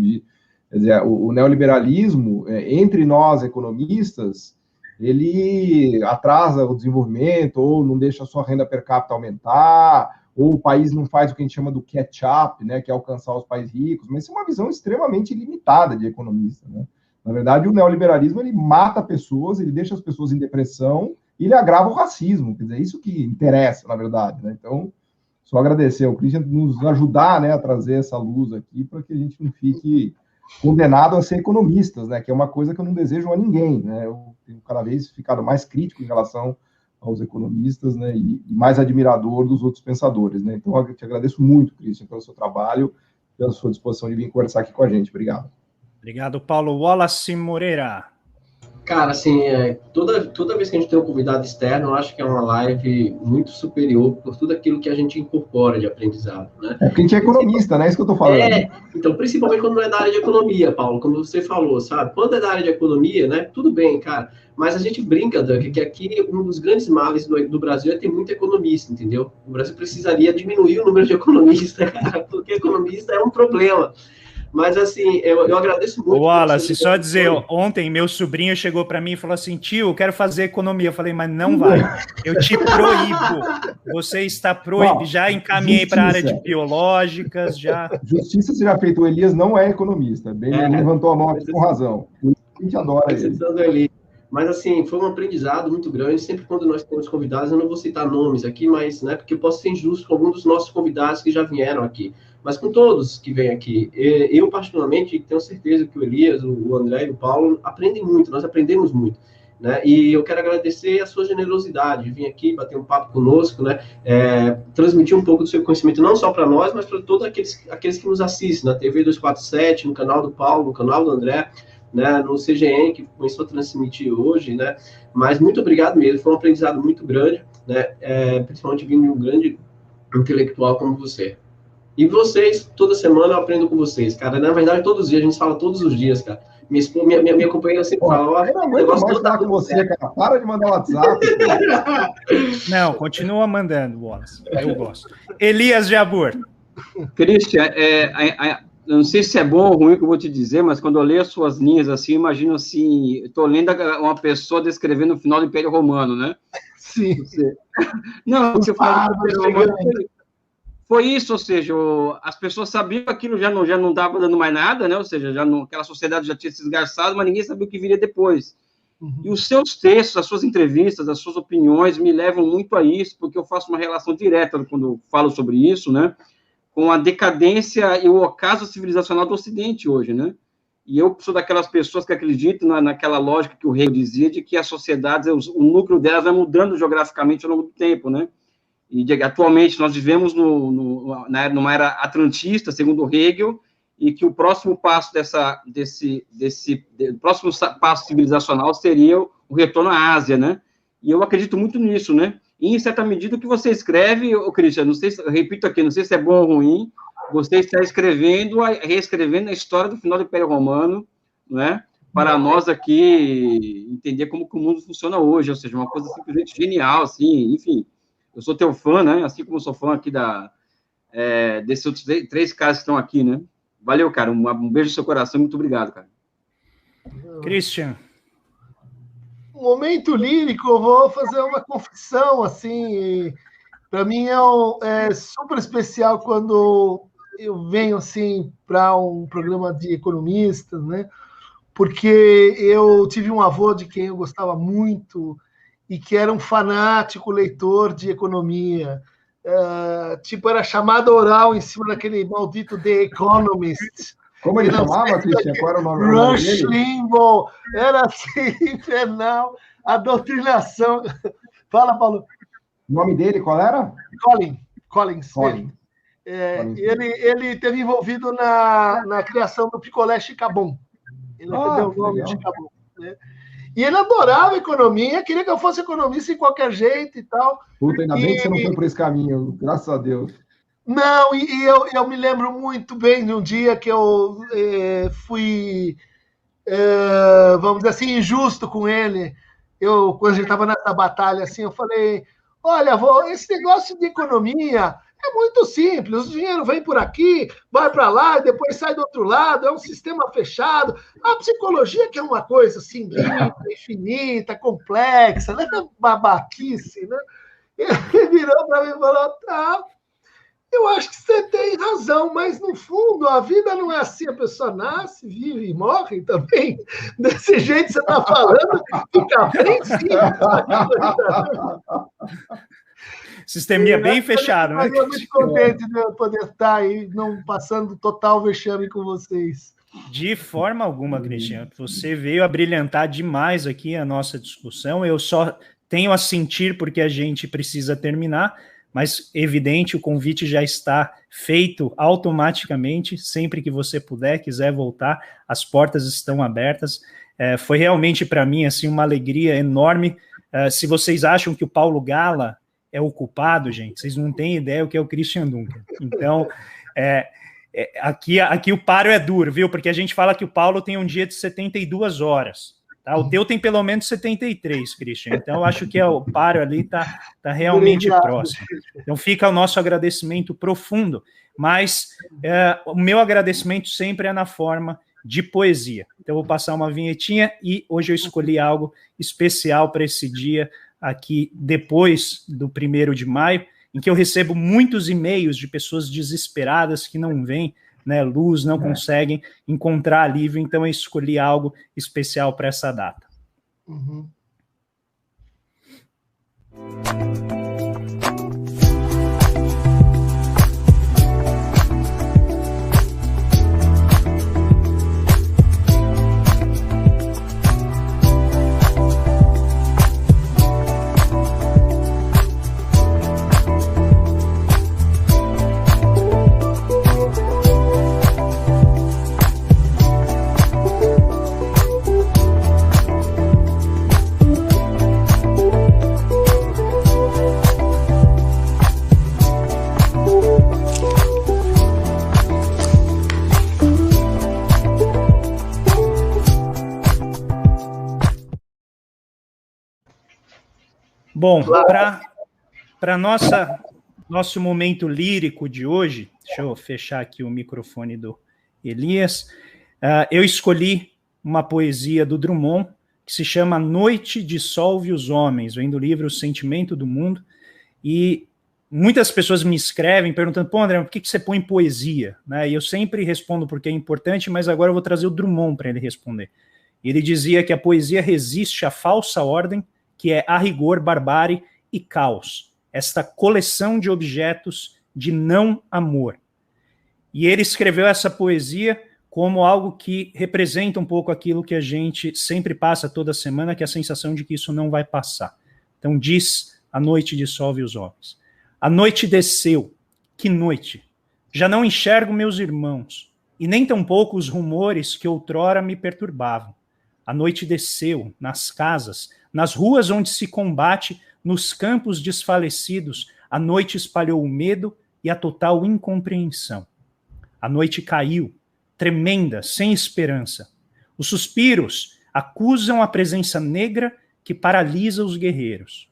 S2: quer dizer, o neoliberalismo, entre nós, economistas, ele atrasa o desenvolvimento, ou não deixa a sua renda per capita aumentar, ou o país não faz o que a gente chama do catch-up, né, que é alcançar os países ricos, mas isso é uma visão extremamente limitada de economista, né? Na verdade, o neoliberalismo, ele mata pessoas, ele deixa as pessoas em depressão e ele agrava o racismo, quer dizer, isso que interessa, na verdade, né? Então, só agradecer ao Christian nos ajudar, né, a trazer essa luz aqui para que a gente não fique condenado a ser economistas, né, que é uma coisa que eu não desejo a ninguém, né? Eu tenho cada vez ficado mais crítico em relação aos economistas, né, e mais admirador dos outros pensadores, né? Então, eu te agradeço muito, Christian, pelo seu trabalho, pela sua disposição de vir conversar aqui com a gente. Obrigado.
S1: Obrigado, Paulo. Wallace Moreira.
S5: Cara, assim, toda vez que a gente tem um convidado externo, eu acho que é uma live muito superior por tudo aquilo que a gente incorpora de aprendizado, né?
S2: É porque a gente é economista, né? É isso que eu tô falando.
S5: Então, principalmente quando não é da área de economia, Paulo, como você falou, sabe? Quando é da área de economia, né? Tudo bem, cara. Mas a gente brinca, Doug, que aqui um dos grandes males do Brasil é ter muito economista, entendeu? O Brasil precisaria diminuir o número de economistas, cara, porque economista é um problema. Mas, assim, eu agradeço muito.
S1: Wallace, só dizer, ontem meu sobrinho chegou para mim e falou assim, tio, eu quero fazer economia. Eu falei, mas não vai, eu te proíbo. Você está proibido. Bom, já encaminhei para a área de biológicas, já.
S2: Justiça seja feita, o Elias não é economista. Bem, ele levantou a mão aqui com razão. A gente adora ele.
S5: Mas, assim, foi um aprendizado muito grande. Sempre quando nós temos convidados, eu não vou citar nomes aqui, mas, né, porque eu posso ser injusto com algum dos nossos convidados que já vieram aqui. Mas com todos que vêm aqui, eu particularmente tenho certeza que o Elias, o André e o Paulo aprendem muito, nós aprendemos muito, né? E eu quero agradecer a sua generosidade de vir aqui, bater um papo conosco, né? Transmitir um pouco do seu conhecimento, não só para nós, mas para todos aqueles que nos assistem, na TV 247, no canal do Paulo, no canal do André, né? No CGN, que começou a transmitir hoje, né? Mas muito obrigado mesmo, foi um aprendizado muito grande, né? Principalmente vindo de um grande intelectual como você. E vocês, toda semana eu aprendo com vocês, cara. Na verdade, todos os dias, a gente fala todos os dias, cara. Minha companheira sempre fala...
S2: Eu não aguento mais falar com você, cara. Para de mandar WhatsApp.
S1: Não, continua mandando, Wallace. Eu gosto. Elias Jabbour.
S3: Christian, eu não sei se é bom ou ruim que eu vou te dizer, mas quando eu leio as suas linhas, assim, imagino assim, estou lendo uma pessoa descrevendo o final do Império Romano, né?
S4: Sim.
S3: Não, você fala do Império Romano... Foi isso, ou seja, as pessoas sabiam que aquilo já não estava dando mais nada, né? Ou seja, aquela sociedade já tinha se esgarçado, mas ninguém sabia o que viria depois. Uhum. E os seus textos, as suas entrevistas, as suas opiniões me levam muito a isso, porque eu faço uma relação direta quando eu falo sobre isso, né? Com a decadência e o ocaso civilizacional do Ocidente hoje, né? E eu sou daquelas pessoas que acreditam naquela lógica que o Hegel dizia de que as sociedades, o núcleo delas vai mudando geograficamente ao longo do tempo, né? E atualmente nós vivemos numa era atlantista, segundo Hegel, e que o próximo passo próximo passo civilizacional seria o retorno à Ásia, né? E eu acredito muito nisso, né? E, em certa medida, o que você escreve, Christian, não sei se, eu repito aqui, não sei se é bom ou ruim, você está reescrevendo a história do final do Império Romano, né? Para nós aqui entender como que o mundo funciona hoje, ou seja, uma coisa simplesmente genial, assim, enfim. Eu sou teu fã, né? Assim como eu sou fã aqui desses outros 3 caras que estão aqui, né? Valeu, cara. Um beijo no seu coração. Muito obrigado, cara.
S1: Christian.
S4: Momento lírico, eu vou fazer uma confissão, assim. Para mim é super especial quando eu venho, assim, para um programa de economistas, né? Porque eu tive um avô de quem eu gostava muito e que era um fanático leitor de economia. Era chamada oral em cima daquele maldito The Economist.
S2: Como ele chamava, Christian? Qual era o nome dele?
S4: Rush Limbaugh. Era assim, infernal. A doutrinação. Fala, Paulo.
S2: O nome dele, qual era?
S4: Collins. Ele teve envolvido na criação do picolé Chicabon. Ele deu o nome de Chicabon, né? E ele adorava economia, queria que eu fosse economista de qualquer jeito e tal.
S2: Puta, ainda bem que você não foi por esse caminho, graças a Deus.
S4: Não, e eu me lembro muito bem de um dia que eu fui, vamos dizer assim, injusto com ele. Quando a gente estava nessa batalha, assim, eu falei, olha, esse negócio de economia é muito simples, o dinheiro vem por aqui, vai para lá e depois sai do outro lado, é um sistema fechado. A psicologia que é uma coisa assim, infinita, complexa, né? Babaquice, né? Ele virou para mim e falou, tá, eu acho que você tem razão, mas no fundo a vida não é assim, a pessoa nasce, vive e morre também. Desse jeito que você está falando, fica bem simples.
S1: Sisteminha bem fechado, né?
S4: Eu estou muito contente de eu poder estar aí, não passando total vexame com vocês.
S1: De forma alguma, Cristiano. Você veio a brilhantar demais aqui a nossa discussão. Eu só tenho a sentir porque a gente precisa terminar, mas, evidente, o convite já está feito automaticamente. Sempre que você puder, quiser voltar, as portas estão abertas. Foi realmente, para mim, assim, uma alegria enorme. Se vocês acham que o Paulo Gala é o culpado, gente, vocês não têm ideia o que é o Christian Dunker. Então, aqui o paro é duro, viu? Porque a gente fala que o Paulo tem um dia de 72 horas. Tá? O teu tem pelo menos 73, Christian. Então, eu acho que o páreo ali está realmente próximo. Então, fica o nosso agradecimento profundo. Mas o meu agradecimento sempre é na forma de poesia. Então, eu vou passar uma vinhetinha e hoje eu escolhi algo especial para esse dia aqui, depois do 1º de maio, em que eu recebo muitos e-mails de pessoas desesperadas que não veem, né, luz, não conseguem encontrar alívio, então eu escolhi algo especial para essa data.
S4: Uhum.
S1: Bom, para nosso momento lírico de hoje, deixa eu fechar aqui o microfone do Elias, eu escolhi uma poesia do Drummond, que se chama Noite Dissolve os Homens, vem do livro O Sentimento do Mundo, e muitas pessoas me escrevem perguntando, pô, André, por que você põe poesia? Né? E eu sempre respondo porque é importante, mas agora eu vou trazer o Drummond para ele responder. Ele dizia que a poesia resiste à falsa ordem, que é, a rigor, barbárie e caos, esta coleção de objetos de não amor. E ele escreveu essa poesia como algo que representa um pouco aquilo que a gente sempre passa toda semana, que é a sensação de que isso não vai passar. Então diz, a noite dissolve os homens. A noite desceu, que noite! Já não enxergo meus irmãos, e nem tampouco os rumores que outrora me perturbavam. A noite desceu, nas casas, nas ruas onde se combate, nos campos desfalecidos, a noite espalhou o medo e a total incompreensão. A noite caiu, tremenda, sem esperança. Os suspiros acusam a presença negra que paralisa os guerreiros.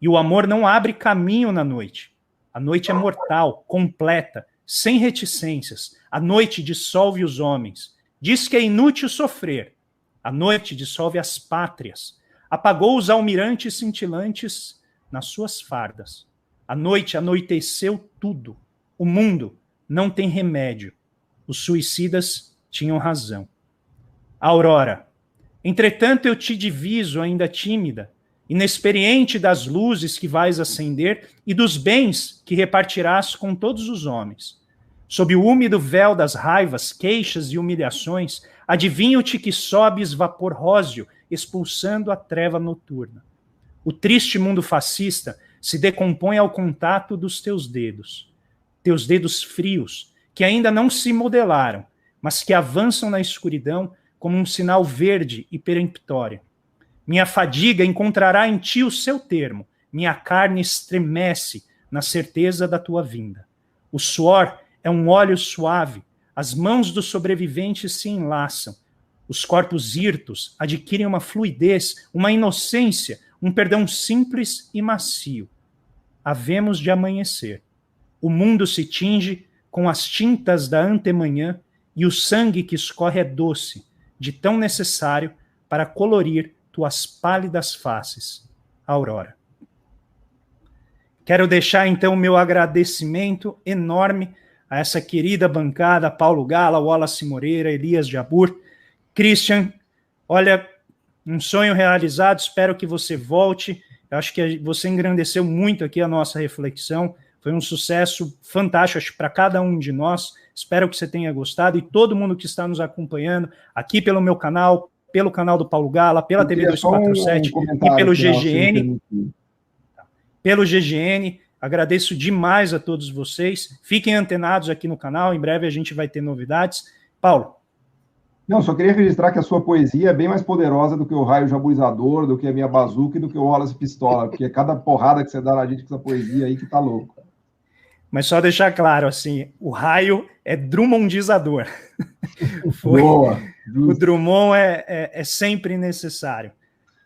S1: E o amor não abre caminho na noite. A noite é mortal, completa, sem reticências. A noite dissolve os homens. Diz que é inútil sofrer. A noite dissolve as pátrias. Apagou os almirantes cintilantes nas suas fardas. A noite anoiteceu tudo. O mundo não tem remédio. Os suicidas tinham razão. Aurora, entretanto eu te diviso ainda tímida, inexperiente das luzes que vais acender e dos bens que repartirás com todos os homens. Sob o úmido véu das raivas, queixas e humilhações, adivinho-te que sobes vapor róseo, expulsando a treva noturna. O triste mundo fascista se decompõe ao contato dos teus dedos frios, que ainda não se modelaram, mas que avançam na escuridão como um sinal verde e peremptório. Minha fadiga encontrará em ti o seu termo, minha carne estremece na certeza da tua vinda. O suor é um óleo suave, as mãos dos sobreviventes se enlaçam, os corpos hirtos adquirem uma fluidez, uma inocência, um perdão simples e macio. Havemos de amanhecer. O mundo se tinge com as tintas da antemanhã e o sangue que escorre é doce, de tão necessário para colorir tuas pálidas faces, Aurora. Quero deixar então o meu agradecimento enorme a essa querida bancada, Paulo Gala, Wallace Moreira, Elias Jabbour, Christian, olha, um sonho realizado, espero que você volte, eu acho que você engrandeceu muito aqui a nossa reflexão, foi um sucesso fantástico, acho, para cada um de nós, espero que você tenha gostado, e todo mundo que está nos acompanhando, aqui pelo meu canal, pelo canal do Paulo Gala, pela TV 247 e pelo GGN, pelo GGN, agradeço demais a todos vocês, fiquem antenados aqui no canal, em breve a gente vai ter novidades. Paulo.
S2: Não, só queria registrar que a sua poesia é bem mais poderosa do que o raio jabuizador, do que a minha bazuca e do que o Wallace Pistola, porque é cada porrada que você dá na gente com essa poesia aí que tá louco.
S1: Mas só deixar claro, assim, o raio é drummondizador.
S2: Boa.
S1: O Drummond é sempre necessário.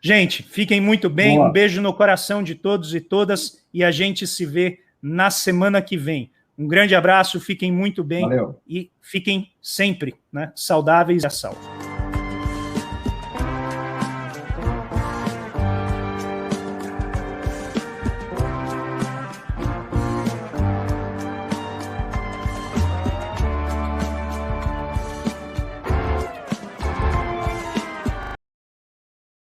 S1: Gente, fiquem muito bem,
S2: Boa.
S1: Um beijo no coração de todos e todas, e a gente se vê na semana que vem. Um grande abraço, fiquem muito bem.
S2: Valeu.
S1: E fiquem sempre, né, saudáveis e a salvo.